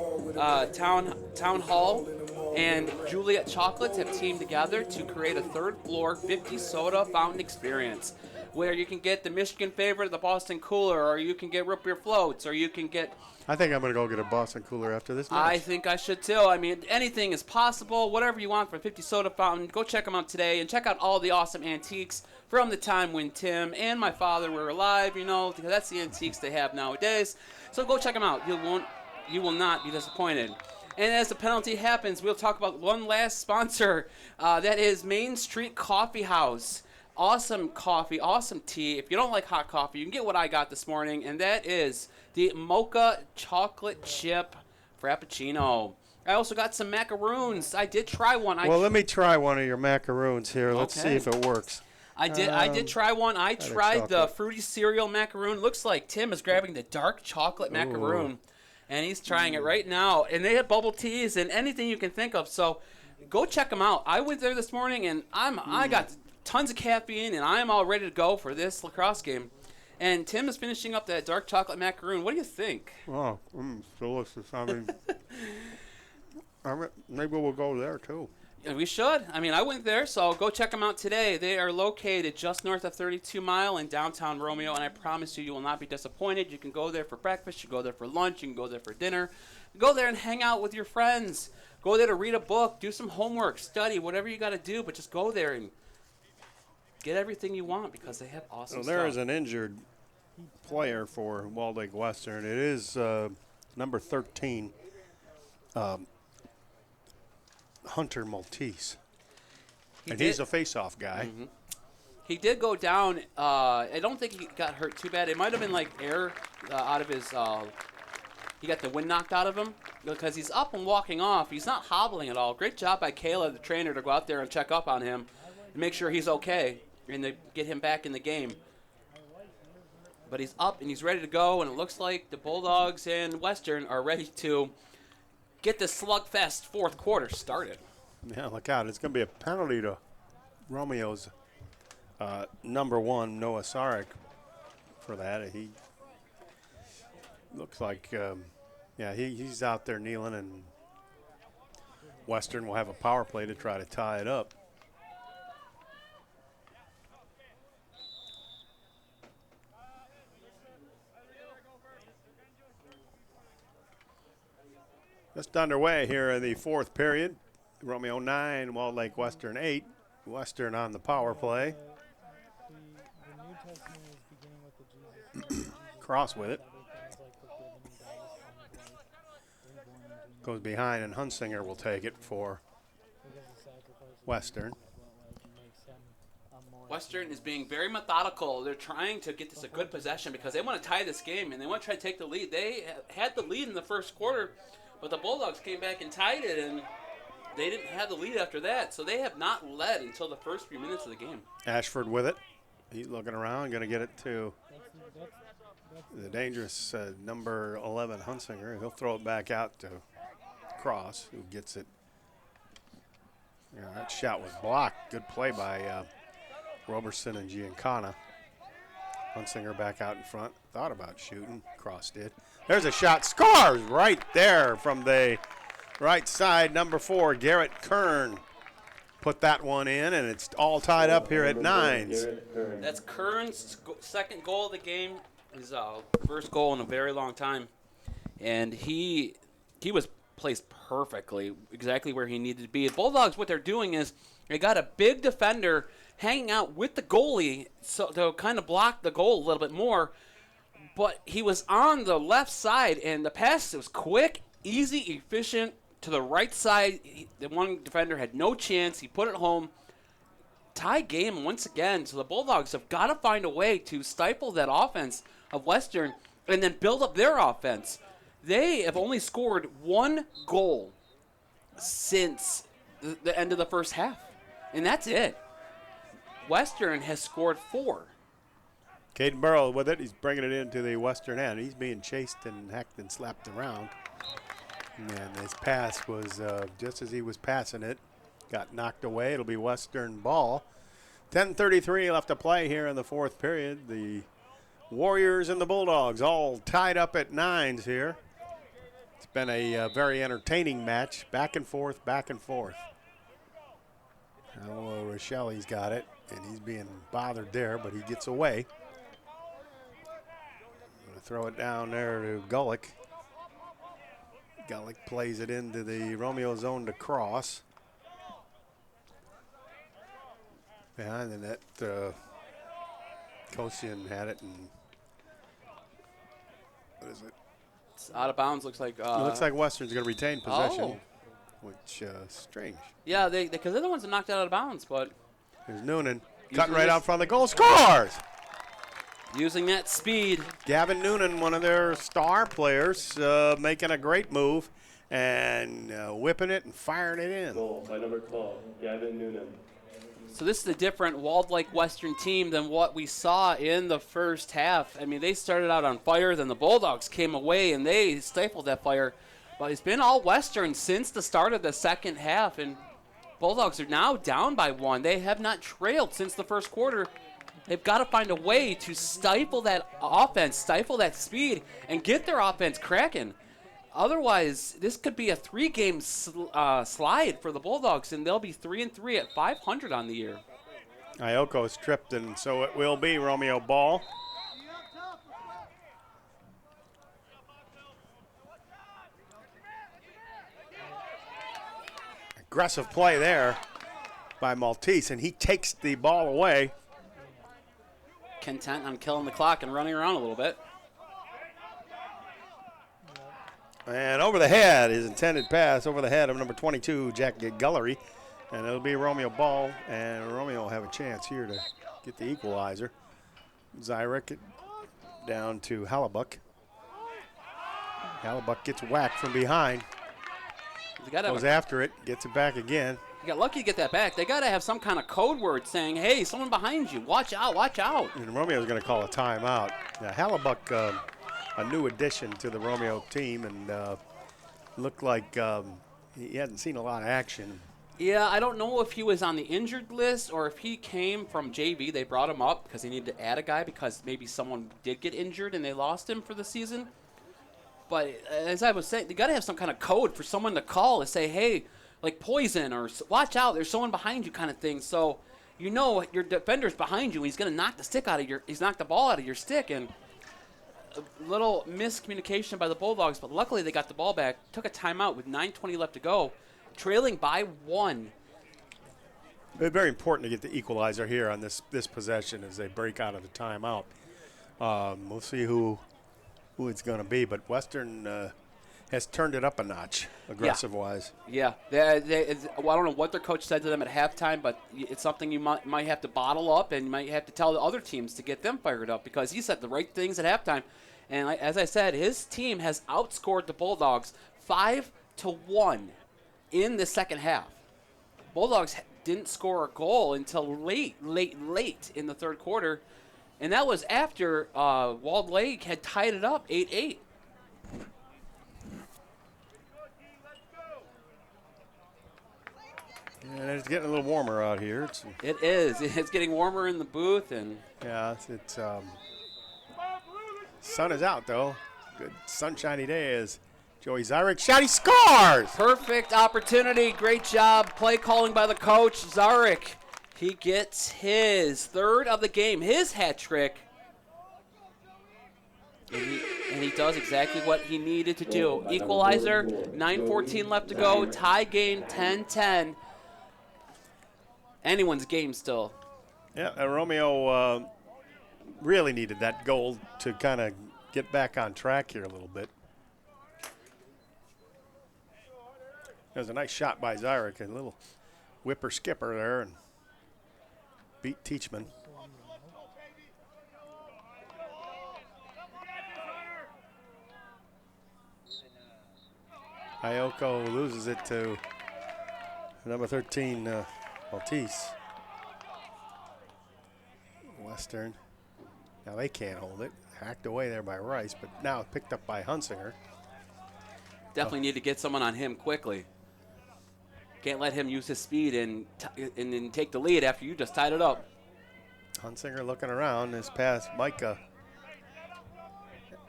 Town Hall and Juliet Chocolates have teamed together to create a third floor 50 soda fountain experience where you can get the Michigan favorite, the Boston Cooler, or you can get root beer floats, or you can get... I think I'm going to go get a Boston Cooler after this match. I think I should too. I mean, anything is possible. Whatever you want for 50 soda fountain, go check them out today and check out all the awesome antiques from the time when Tim and my father were alive, because that's the antiques they have nowadays. So go check them out. You will not be disappointed. And as the penalty happens, we'll talk about one last sponsor. That is Main Street Coffee House. Awesome coffee, awesome tea. If you don't like hot coffee, you can get what I got this morning, and that is the Mocha Chocolate Chip Frappuccino. I also got some macaroons. I did try one. Let me try one of your macaroons here. Let's see if it works. I did try one. I tried the fruity cereal macaroon. Looks like Tim is grabbing the dark chocolate macaroon, and he's trying it right now. And they have bubble teas and anything you can think of. So go check them out. I went there this morning, and I got tons of caffeine, and I am all ready to go for this lacrosse game. And Tim is finishing up that dark chocolate macaroon. What do you think? Oh, delicious. I mean, maybe we'll go there too. Yeah, we should. I mean, I went there, so go check them out today. They are located just north of 32 Mile in downtown Romeo, and I promise you will not be disappointed. You can go there for breakfast, you can go there for lunch, you can go there for dinner. Go there and hang out with your friends. Go there to read a book, do some homework, study, whatever you got to do, but just go there and get everything you want because they have awesome stuff. There is an injured player for Walled Lake Western. It is number 13, Hunter Maltese. He's a face-off guy. Mm-hmm. He did go down. I don't think he got hurt too bad. It might have been like air out of his... he got the wind knocked out of him because he's up and walking off. He's not hobbling at all. Great job by Kayla, the trainer, to go out there and check up on him and make sure he's okay and to get him back in the game. But he's up and he's ready to go, and it looks like the Bulldogs and Western are ready to get this slugfest fourth quarter started. Yeah, look out. It's going to be a penalty to Romeo's number one, Noah Sarek, for that. He looks like, he's out there kneeling, and Western will have a power play to try to tie it up. Just underway here in the fourth period. Romeo 9, Walled Lake Western 8. Western on the power play. The New Testament is beginning with the Jesus. Cross with it. Goes behind, and Hunsinger will take it for Western. Western is being very methodical. They're trying to get this a good possession because they want to tie this game, and they want to try to take the lead. They had the lead in the first quarter, but the Bulldogs came back and tied it, and they didn't have the lead after that. So they have not led until the first few minutes of the game. Ashford with it. He's looking around, going to get it to the dangerous number 11, Hunsinger. He'll throw it back out to Cross, who gets it. Yeah, that shot was blocked. Good play by Roberson and Giancana. Hunsinger back out in front. Thought about shooting. Cross did. There's a shot. Scores right there from the right side. Number 4, Garrett Kern put that one in, and it's all tied up here at 9. That's Kern's second goal of the game. His first goal in a very long time. And he was placed perfectly, exactly where he needed to be. The Bulldogs, what they're doing is they got a big defender hanging out with the goalie so to kind of block the goal a little bit more. But he was on the left side, and the pass was quick, easy, efficient to the right side. The one defender had no chance. He put it home. Tie game once again. So the Bulldogs have got to find a way to stifle that offense of Western and then build up their offense. They have only scored 1 goal since the end of the first half, and that's it. Western has scored 4. Caden Burrow with it. He's bringing it into the Western end. He's being chased and hacked and slapped around. And his pass was just as he was passing it, got knocked away. It'll be Western ball. 10:33 left to play here in the fourth period. The Warriors and the Bulldogs all tied up at 9s here. It's been a very entertaining match. Back and forth, back and forth. Now Rochelli's got it, and he's being bothered there, but he gets away. Going to throw it down there to Gullick. Gullick plays it into the Romeo zone to Cross. Behind the net, Kosian had it, and what is it? It's out of bounds. Looks like. It looks like Western's going to retain possession, which strange. Yeah, because they're the ones that knocked it out of bounds, but There's Noonan cutting right out front of the goal, scores! using that speed. Gavin Noonan, one of their star players, making a great move and whipping it and firing it in. Goal by number 12, Gavin Noonan. So this is a different Walled Lake Western team than what we saw in the first half. I mean, they started out on fire, then the Bulldogs came away and they stifled that fire. But it's been all Western since the start of the second half, and Bulldogs are now down by 1. They have not trailed since the first quarter. They've got to find a way to stifle that offense, stifle that speed, and get their offense cracking. Otherwise, this could be a 3-game slide for the Bulldogs, and they'll be 3-3 at 500 on the year. Ioko's tripped, and so it will be Romeo ball. Aggressive play there by Maltese, and he takes the ball away. Content on killing the clock and running around a little bit. And over the head, his intended pass over the head of number 22, Jack Gullery. And it'll be Romeo ball, and Romeo will have a chance here to get the equalizer. Zyrek down to Hallebuck. Hallebuck gets whacked from behind. Goes after it, gets it back again. You got lucky to get that back. They got to have some kind of code word saying, hey, someone behind you. Watch out, watch out. And Romeo's going to call a timeout. Now, Hallebuck, a new addition to the Romeo team, and looked like he hadn't seen a lot of action. Yeah, I don't know if he was on the injured list or if he came from JV. They brought him up because they needed to add a guy because maybe someone did get injured and they lost him for the season. But as I was saying, they got to have some kind of code for someone to call and say, hey, like poison or watch out, there's someone behind you kind of thing. So you know your defender's behind you. He's going to knock the stick out of he's knocked the ball out of your stick. And a little miscommunication by the Bulldogs, but luckily they got the ball back. Took a timeout with 9:20 left to go, trailing by 1. It's very important to get the equalizer here on this possession as they break out of the timeout. We'll see who it's going to be, but Western has turned it up a notch, aggressive-wise. Yeah. Well, I don't know what their coach said to them at halftime, but it's something you might have to bottle up, and you might have to tell the other teams to get them fired up because he said the right things at halftime. And as I said, his team has outscored the Bulldogs 5-1 in the second half. Bulldogs didn't score a goal until late in the third quarter, and that was after Walled Lake had tied it up 8-8. And it's getting a little warmer out here. It is. It's getting warmer in the booth, and yeah, it's sun is out though. Good sunshiny day as Joey Zyrek shot. He scores. Perfect opportunity. Great job. Play calling by the coach Zyrek. He gets his third of the game, his hat trick. And he does exactly what he needed to do. Equalizer, 9:14 left to go. Tie game, 10-10. Anyone's game still. Yeah, Romeo really needed that goal to kind of get back on track here a little bit. There's a nice shot by Zyrek, a little whipper-skipper there, and beat Teachman. Ioko loses it to number 13, Maltese. Western. Now they can't hold it. Hacked away there by Rice, but now picked up by Hunsinger. Definitely need to get someone on him quickly. Can't let him use his speed and then take the lead after you just tied it up. Hunsinger looking around. This pass, Micah,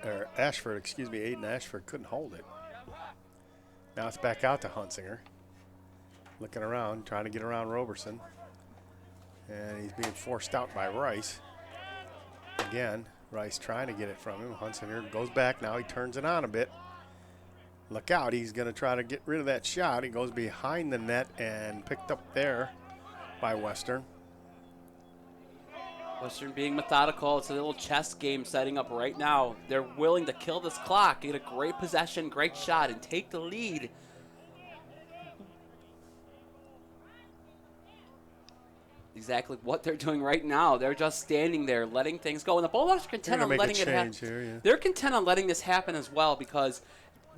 or Ashford, excuse me, Aiden Ashford couldn't hold it. Now it's back out to Hunsinger. Looking around, trying to get around Roberson. And he's being forced out by Rice. Again, Rice trying to get it from him. Hunsinger goes back now. He turns it on a bit. Look out, he's going to try to get rid of that shot. He goes behind the net and picked up there by Western. Western being methodical. It's a little chess game setting up right now. They're willing to kill this clock, get a great possession, great shot, and take the lead. Exactly what they're doing right now. They're just standing there, letting things go. And the Bulldogs are content on letting it happen. They're content on letting this happen as well, because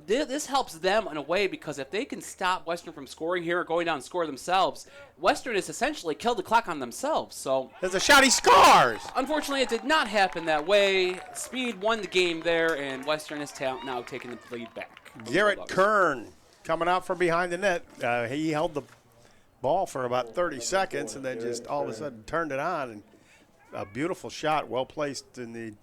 this helps them in a way, because if they can stop Western from scoring here or going down and score themselves, Western has essentially killed the clock on themselves. So there's a shot, he scores! Unfortunately, it did not happen that way. Speed won the game there, and Western is now taking the lead back. Garrett Kern coming out from behind the net. He held the ball for about 30 seconds and then just all of a sudden turned it on. And a beautiful shot, well placed in the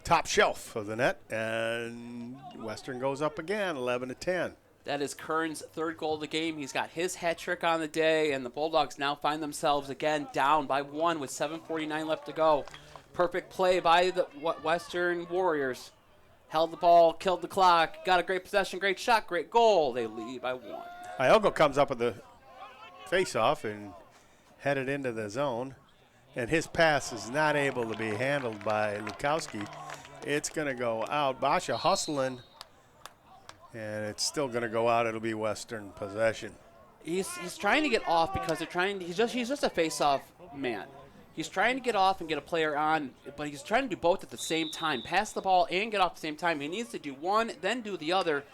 top shelf of the net, and Western goes up again, 11-10. That is Kern's third goal of the game. He's got his hat trick on the day, and the Bulldogs now find themselves again down by 1 with 7:49 left to go. Perfect play by the Western Warriors. Held the ball, killed the clock, got a great possession, great shot, great goal. They lead by 1. Iogo comes up with the face-off and headed into the zone, and his pass is not able to be handled by Lukowski. It's going to go out. Basha hustling, and it's still going to go out. It'll be Western possession. He's trying to get off because they're trying. He's just a face-off man. He's trying to get off and get a player on, but he's trying to do both at the same time. Pass the ball and get off at the same time. He needs to do one, then do the other,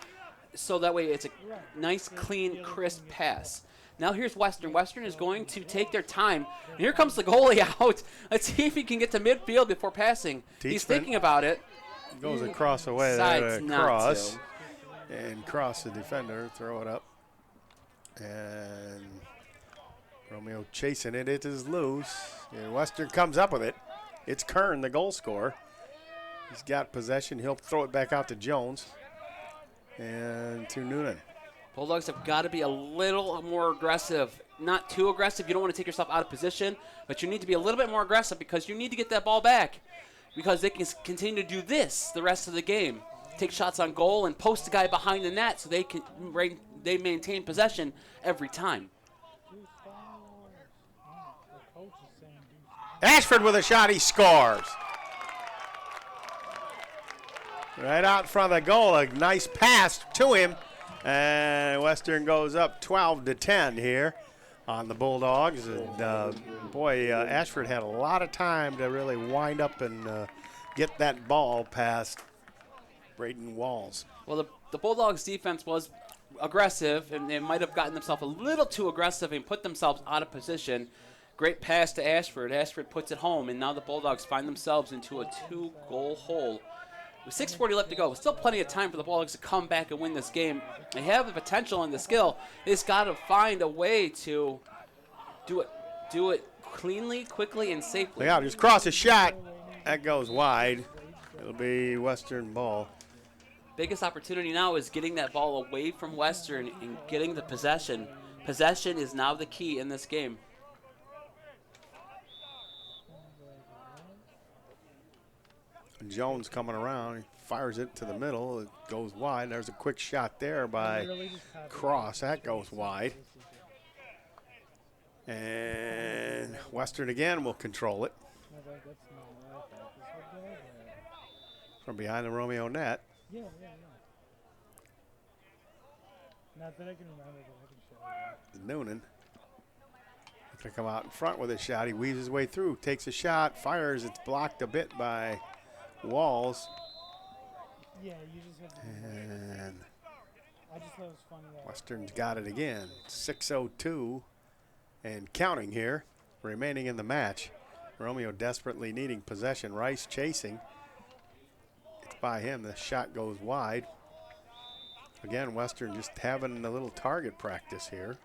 so that way it's a nice, clean, crisp pass. Now here's Western. Western is going to take their time. And here comes the goalie out. Let's see if he can get to midfield before passing. He's thinking about it. He goes across away there to Cross. And Cross, the defender, throw it up. And Romeo chasing it. It is loose. And Western comes up with it. It's Kern, the goal scorer. He's got possession. He'll throw it back out to Jones. And to Noonan. Bulldogs have got to be a little more aggressive. Not too aggressive. You don't want to take yourself out of position, but you need to be a little bit more aggressive because you need to get that ball back, because they can continue to do this the rest of the game. Take shots on goal and post the guy behind the net so they maintain possession every time. Ashford with a shot. He scores. Right out in front of the goal. A nice pass to him. And Western goes up 12-10 here on the Bulldogs. And Ashford had a lot of time to really wind up and get that ball past Braden Walls. Well, the Bulldogs' defense was aggressive, and they might have gotten themselves a little too aggressive and put themselves out of position. Great pass to Ashford. Ashford puts it home, and now the Bulldogs find themselves into a 2-goal hole. With 6:40 left to go, still plenty of time for the Bulldogs to come back and win this game. They have the potential and the skill. They just got to find a way to do it cleanly, quickly, and safely. Yeah, just cross a shot. That goes wide. It'll be Western ball. Biggest opportunity now is getting that ball away from Western and getting the possession. Possession is now the key in this game. Jones coming around, he fires it to the middle, it goes wide. There's a quick shot there by Cross, that goes wide. And Western again will control it. From behind the Romeo net. Yeah. Not that I can remember, but I can show you. Noonan. To come out in front with a shot. He weaves his way through, takes a shot, fires. It's blocked a bit by Walls. Yeah, you just have to. And I just just thought it was funny that Western's got it again. 6:02 and counting here, remaining in the match. Romeo desperately needing possession. Rice chasing. It's by him. The shot goes wide. Again, Western just having a little target practice here.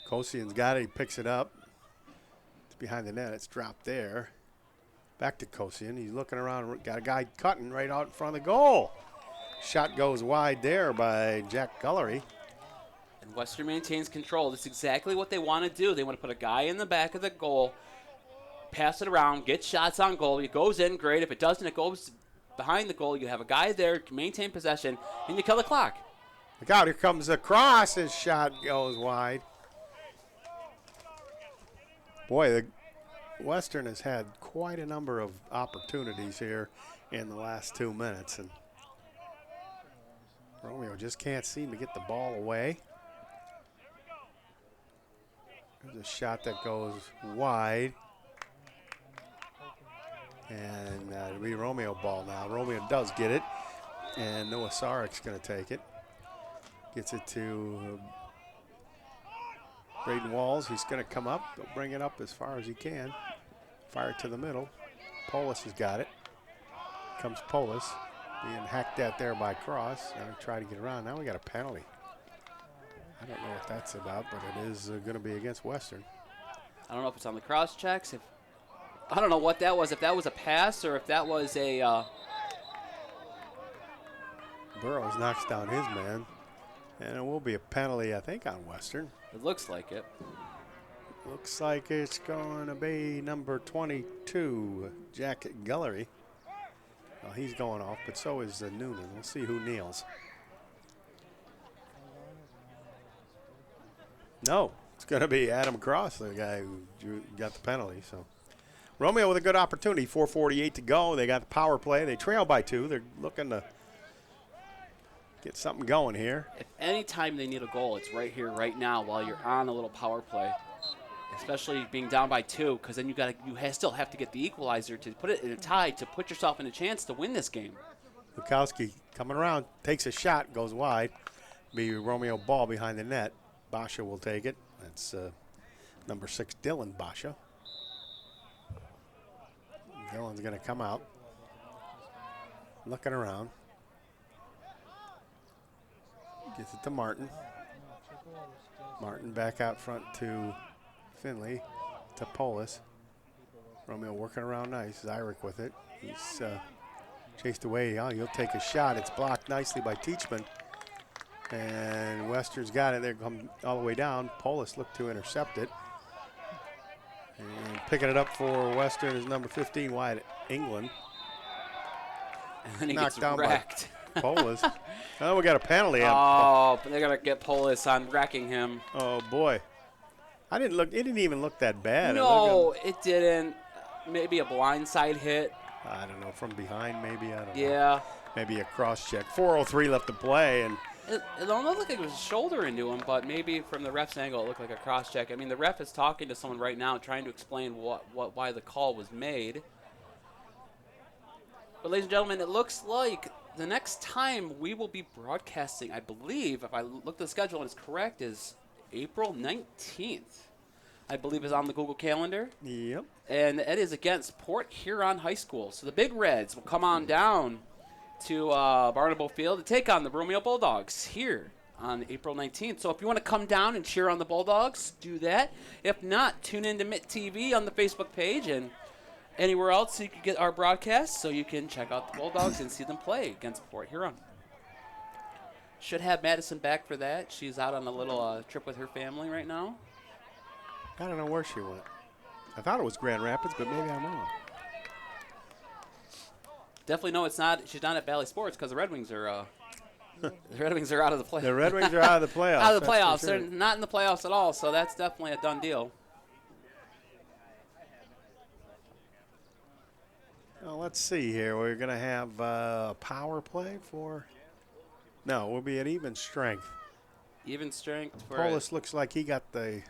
Kosian's got it. He picks it up. It's behind the net. It's dropped there. Back to Kosian. He's looking around. Got a guy cutting right out in front of the goal. Shot goes wide there by Jack Gullery. And Western maintains control. That's exactly what they want to do. They want to put a guy in the back of the goal, pass it around, get shots on goal. It goes in, great. If it doesn't, it goes behind the goal. You have a guy there, maintain possession, and you kill the clock. Look out, here comes the cross. His shot goes wide. Boy, the Western has had quite a number of opportunities here in the last 2 minutes, and Romeo just can't seem to get the ball away. There's a shot that goes wide. And it'll be Romeo ball now. Romeo does get it. And Noah Sarek's going to take it. Gets it to Braden Walls. He's going to come up. He'll bring it up as far as he can. Fire it to the middle. Polis has got it. Comes Polis. Being hacked at there by Cross. Now try to get around. Now we got a penalty. I don't know what that's about, but it is going to be against Western. I don't know if it's on the cross checks. I don't know what that was. If that was a pass or if that was a. Burrows knocks down his man. And it will be a penalty, I think, on Western. It looks like it. Looks like it's going to be number 22, Jack Gullery. Well, he's going off, but so is Noonan. We'll see who kneels. No, it's going to be Adam Cross, the guy who got the penalty. So Romeo with a good opportunity. 4:48 to go. They got the power play. They trail by 2. They're looking to get something going here. If any time they need a goal, it's right here, right now, while you're on a little power play. Especially being down by 2, because then you still have to get the equalizer to put it in a tie to put yourself in a chance to win this game. Lukowski coming around, takes a shot, goes wide. Be Romeo ball behind the net. Basha will take it. That's number 6, Dylan Basha. Dylan's going to come out. Looking around. Gets it to Martin. Martin back out front to Finley, to Polis. Romeo working around nice. Zyrick with it. He's chased away. Oh, he'll take a shot. It's blocked nicely by Teachman. And Western's got it. They're come all the way down. Polis looked to intercept it. And picking it up for Western is number 15, Wyatt England. And then he Knocked gets down wrecked. by Polis. Oh, we got a penalty. Oh, but they're going to get Polis on wrecking him. Oh, boy. I didn't look. It didn't even look that bad. No, it didn't. Maybe a blindside hit. I don't know. From behind, maybe. I don't know. Yeah. Maybe a cross check. 4:03 left to play, and It don't look like it was a shoulder into him, but maybe from the ref's angle it looked like a cross check. I mean, the ref is talking to someone right now trying to explain why the call was made. But ladies and gentlemen, it looks like the next time we will be broadcasting, I believe, if I look at the schedule and it's correct, is April 19th. I believe is on the Google Calendar. Yep. And it is against Port Huron High School. So the Big Reds will come on down to Barnable Field to take on the Romeo Bulldogs here on April 19th. So if you want to come down and cheer on the Bulldogs, do that. If not, tune in to Mitt TV on the Facebook page and anywhere else so you can get our broadcast so you can check out the Bulldogs and see them play against Port Huron. Should have Madison back for that. She's out on a little trip with her family right now. I don't know where she went. I thought it was Grand Rapids, but maybe I'm wrong. Definitely no, it's not. She's not at Valley Sports because the Red Wings are. The Red Wings are out of the playoffs. The Red Wings are out of the playoffs. Out of the that's for playoffs. sure. They're not in the playoffs at all, so that's definitely a done deal. Well, let's see here. We're going to have a power play for. No, we'll be at even strength. Even strength for Polis looks like he got the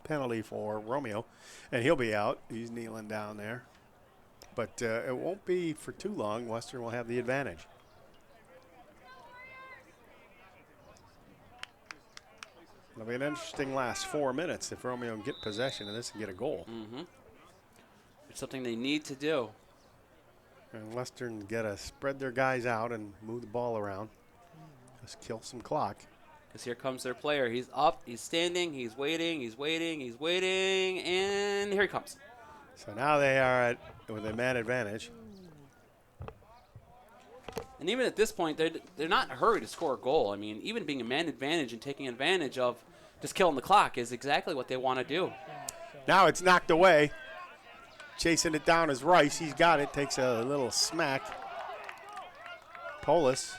penalty for Romeo, and he'll be out. He's kneeling down there. But it won't be for too long. Western will have the advantage. It'll be an interesting last 4 minutes if Romeo can get possession of this and get a goal. It's something they need to do. And Western got to spread their guys out and move the ball around. Just kill some clock. Because here comes their player. He's up, he's standing, he's waiting, he's waiting, he's waiting, and here he comes. So now they are with a man advantage. And even at this point, they're not in a hurry to score a goal. I mean, even being a man advantage and taking advantage of just killing the clock is exactly what they want to do. Now it's knocked away. Chasing it down is Rice. He's got it. Takes a little smack. Polis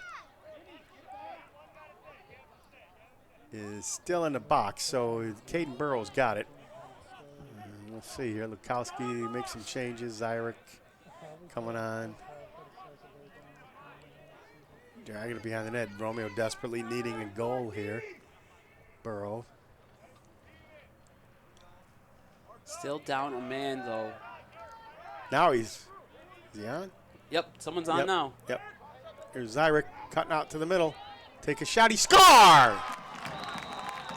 is still in the box, so Caden Burrows got it. And we'll see here. Lukowski makes some changes. Zyrick coming on. Dragging it behind the net. Romeo desperately needing a goal here. Burrow. Still down a man, though. Now is he on? Yep, someone's on now. Yep. Here's Zyrick cutting out to the middle. Take a shot. He scored!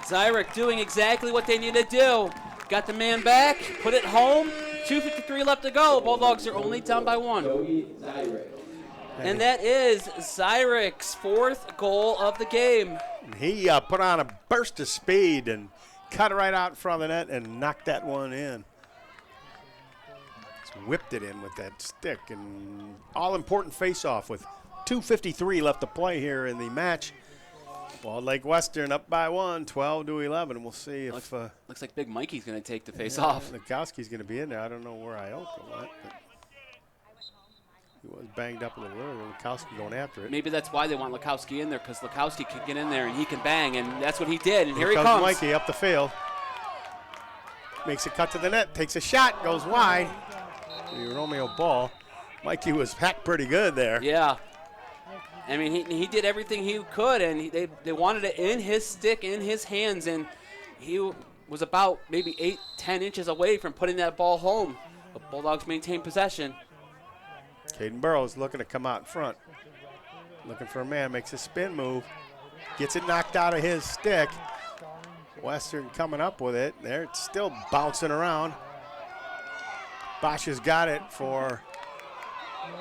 Zyrick doing exactly what they need to do. Got the man back, put it home. 2:53 left to go. Bulldogs are only down by 1. Joey Zyrick. And that is Zyrick's 4th goal of the game. He put on a burst of speed and cut it right out in front of the net and knocked that one in. Just whipped it in with that stick. And all-important face-off with 2:53 left to play here in the match. Walled Lake Western up by 1, 12-11. We'll see if Looks like Big Mikey's going to take the face-off. Lukowski's going to be in there. I don't know where Iolka went, but he was banged up a little earlier. Lukowski going after it. Maybe that's why they want Lukowski in there, because Lukowski can get in there and he can bang, and that's what he did. And here he comes. Mikey up the field. Makes a cut to the net, takes a shot, goes wide. The Romeo ball. Mikey was hacked pretty good there. Yeah. I mean, he did everything he could, and they wanted it in his stick, in his hands, and he was about maybe 8-10 inches away from putting that ball home. The Bulldogs maintain possession. Caden Burrows looking to come out in front. Looking for a man, makes a spin move. Gets it knocked out of his stick. Western coming up with it. There, it's still bouncing around. Bosch has got it for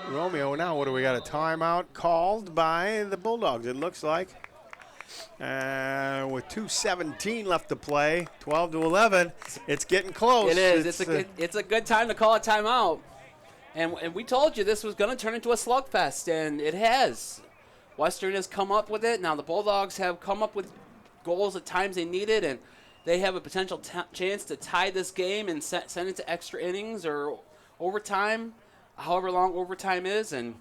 Romeo. Now what do we got? A timeout called by the Bulldogs, it looks like. With 2:17 left to play, 12-11. It's getting close. It is. It's a good time to call a timeout. And we told you this was going to turn into a slugfest, and it has. Western has come up with it. Now the Bulldogs have come up with goals at times they needed, and they have a potential chance to tie this game and send it to extra innings or overtime, however long overtime is, and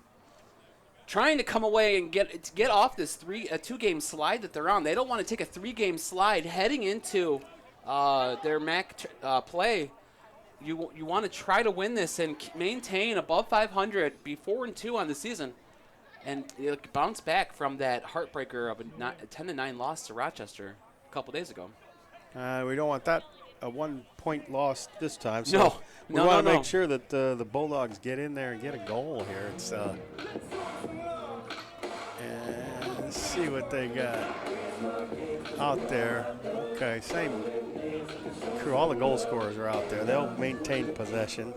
trying to come away and get off this 2-game slide that they're on. They don't want to take a 3-game slide heading into their MAC play. You want to try to win this and maintain above 500, be 4-2 on the season, and bounce back from that heartbreaker of a 10-9 loss to Rochester a couple days ago. We don't want that a 1-point loss this time. So No. we want to make sure that the Bulldogs get in there and get a goal here. It's and let's see what they got out there. Okay, same crew. All the goal scorers are out there. They'll maintain possession.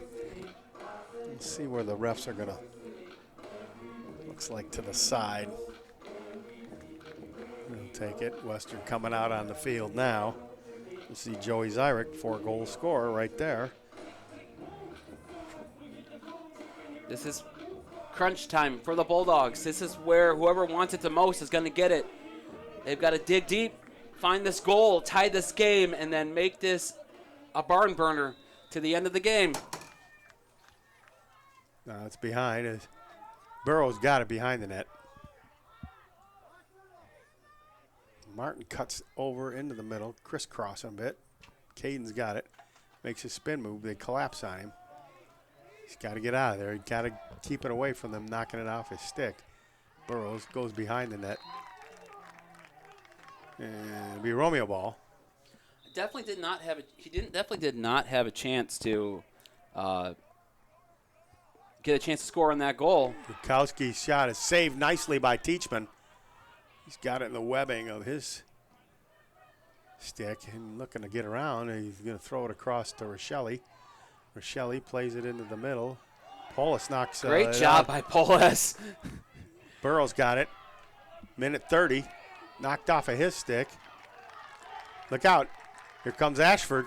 Let's see where the refs are going to. Looks like to the side. We'll take it. Western coming out on the field now. You see Joey Zyrick, 4-goal scorer right there. This is crunch time for the Bulldogs. This is where whoever wants it the most is going to get it. They've got to dig deep, find this goal, tie this game, and then make this a barn burner to the end of the game. No, it's behind. Burrow's got it behind the net. Martin cuts over into the middle, crisscross a bit. Caden's got it. Makes a spin move. They collapse on him. He's got to get out of there. He's got to keep it away from them knocking it off his stick. Burrows goes behind the net. And it'll be a Romeo ball. Definitely did not have a chance to get a chance to score on that goal. Lukowski's shot is saved nicely by Teachman. He's got it in the webbing of his stick and looking to get around. He's going to throw it across to Rochelle. Rochelle plays it into the middle. Polis knocks Great job by Polis. Burrow's got it. Minute 30. Knocked off of his stick. Look out. Here comes Ashford.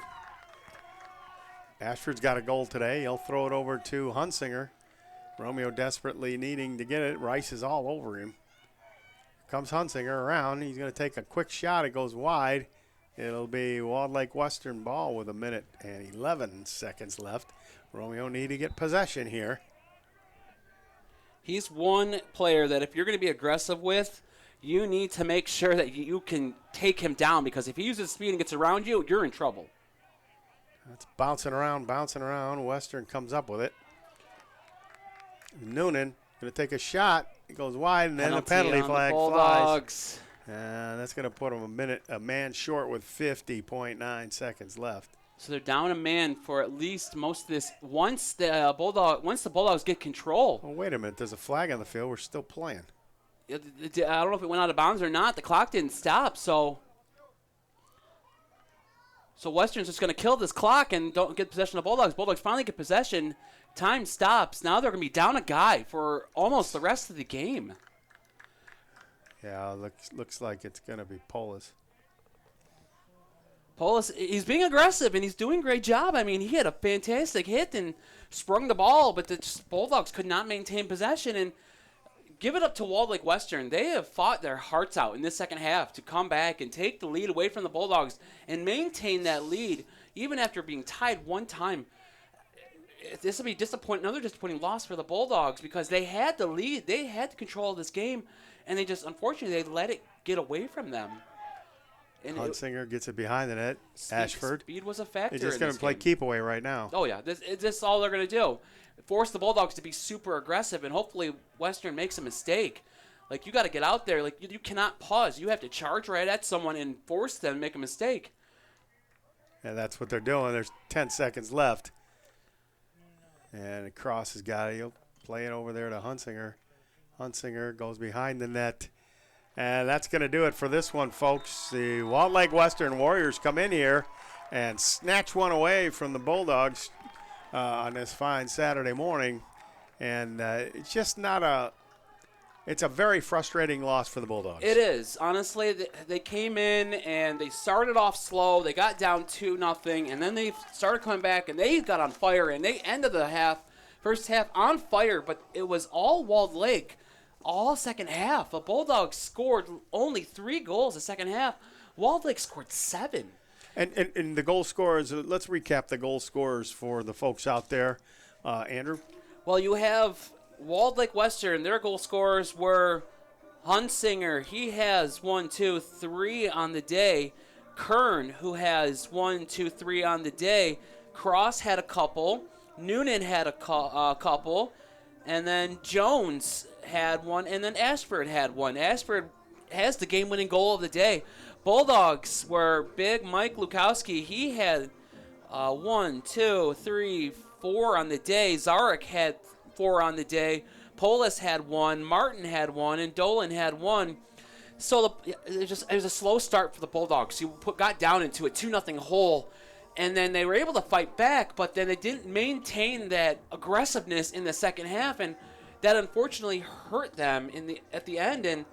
Ashford's got a goal today. He'll throw it over to Hunsinger. Romeo desperately needing to get it. Rice is all over him. Here comes Hunsinger around. He's going to take a quick shot. It goes wide. It'll be Walled Lake Western ball with 1:11 seconds left. Romeo need to get possession here. He's one player that if you're going to be aggressive with, you need to make sure that you can take him down, because if he uses speed and gets around you, you're in trouble. That's bouncing around. Western comes up with it. Noonan going to take a shot. It goes wide, and then a penalty flag flies. And that's going to put them a man short with 50.9 seconds left. So they're down a man for at least most of this. Once the Bulldogs get control. Oh, wait a minute. There's a flag on the field. We're still playing. I don't know if it went out of bounds or not. The clock didn't stop, so Western's just going to kill this clock and don't get possession of Bulldogs. Bulldogs finally get possession. Time stops. Now they're going to be down a guy for almost the rest of the game. Yeah, looks like it's going to be Polis. Polis, he's being aggressive, and he's doing a great job. I mean, he had a fantastic hit and sprung the ball, but the Bulldogs could not maintain possession. And give it up to Walled Lake Western. They have fought their hearts out in this second half to come back and take the lead away from the Bulldogs and maintain that lead even after being tied one time. This will be another disappointing loss for the Bulldogs, because they had the lead. They had the control of this game, and unfortunately, they let it get away from them. And Hunsinger gets it behind the net. Ashford. Speed was a factor. They're just going to play keep away right now. Oh, yeah. This is all they're going to do. Force the Bulldogs to be super aggressive, and hopefully Western makes a mistake. Like, you got to get out there. Like, you cannot pause. You have to charge right at someone and force them to make a mistake. And that's what they're doing. There's 10 seconds left. And Cross has got it. He'll play it over there to Hunsinger. Hunsinger goes behind the net. And that's going to do it for this one, folks. The Walled Lake Western Warriors come in here and snatch one away from the Bulldogs on this fine Saturday morning. And it's just not it's a very frustrating loss for the Bulldogs. It is. Honestly, they came in and they started off slow. They got down 2-0, and then they started coming back, and they got on fire, and they ended the first half on fire, but it was all Walled Lake. All second half. The Bulldogs scored only 3 goals the second half. Walled Lake scored 7. And the goal scorers, let's recap the goal scorers for the folks out there. Andrew? Well, you have Walled Lake Western. Their goal scorers were Hunsinger. He has 1, 2, 3 on the day. Kern, who has 1, 2, 3 on the day. Cross had a couple. Noonan had a couple. And then Jones had 1, and then Ashford had 1. Ashford has the game-winning goal of the day. Bulldogs were big Mike Lukowski. He had 1, 2, 3, 4 on the day. Zarek had 4 on the day. Polis had 1. Martin had 1. And Dolan had 1. So it was a slow start for the Bulldogs. You got down into a 2-0 hole. And then they were able to fight back, but then they didn't maintain that aggressiveness in the second half, and that unfortunately hurt them at the end. And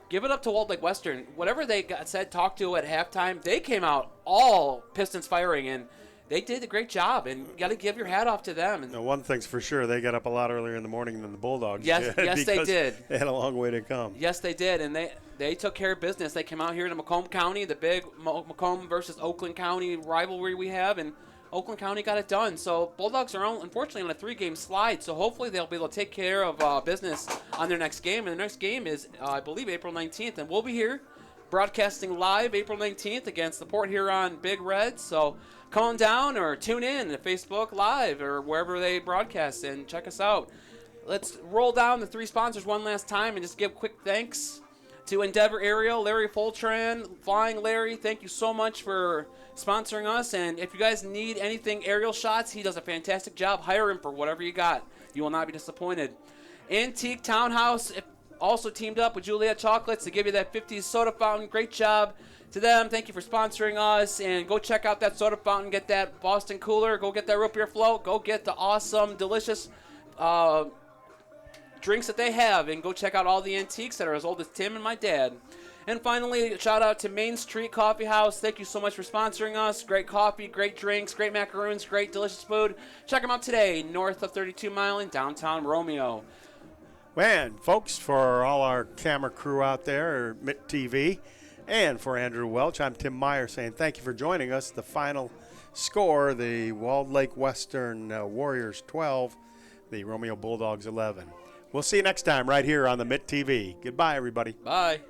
give it up to Walled Lake Western. Whatever they talked to at halftime, they came out all pistons firing, and they did a great job, and you got to give your hat off to them. And now, one thing's for sure, they got up a lot earlier in the morning than the Bulldogs yes, did. Yes, they did. They had a long way to come. Yes, they did, and they took care of business. They came out here to Macomb County, the big Macomb versus Oakland County rivalry we have, and Oakland County got it done. So Bulldogs are unfortunately on a 3-game slide, so hopefully they'll be able to take care of business on their next game. And the next game is, I believe, April 19th, and we'll be here broadcasting live April 19th against the Port Huron Big Reds. So come on down or tune in to Facebook Live or wherever they broadcast and check us out. Let's roll down the 3 sponsors one last time and just give quick thanks to Endeavor Aerial, Larry Foltran, Flying Larry. Thank you so much for sponsoring us. And if you guys need anything aerial shots, he does a fantastic job. Hire him for whatever you got. You will not be disappointed. Antique Townhouse also teamed up with Juliet Chocolates to give you that 50s soda fountain. Great job to them. Thank you for sponsoring us. And go check out that soda fountain. Get that Boston Cooler. Go get that root beer float. Go get the awesome, delicious drinks that they have. And go check out all the antiques that are as old as Tim and my dad. And finally, shout out to Main Street Coffee House. Thank you so much for sponsoring us. Great coffee, great drinks, great macaroons, great delicious food. Check them out today, north of 32 Mile in downtown Romeo. Man, folks, for all our camera crew out there, Mitt TV, and for Andrew Welch, I'm Tim Meyer saying thank you for joining us. The final score, the Walled Lake Western Warriors 12, the Romeo Bulldogs 11. We'll see you next time right here on the Mitt TV. Goodbye, everybody. Bye.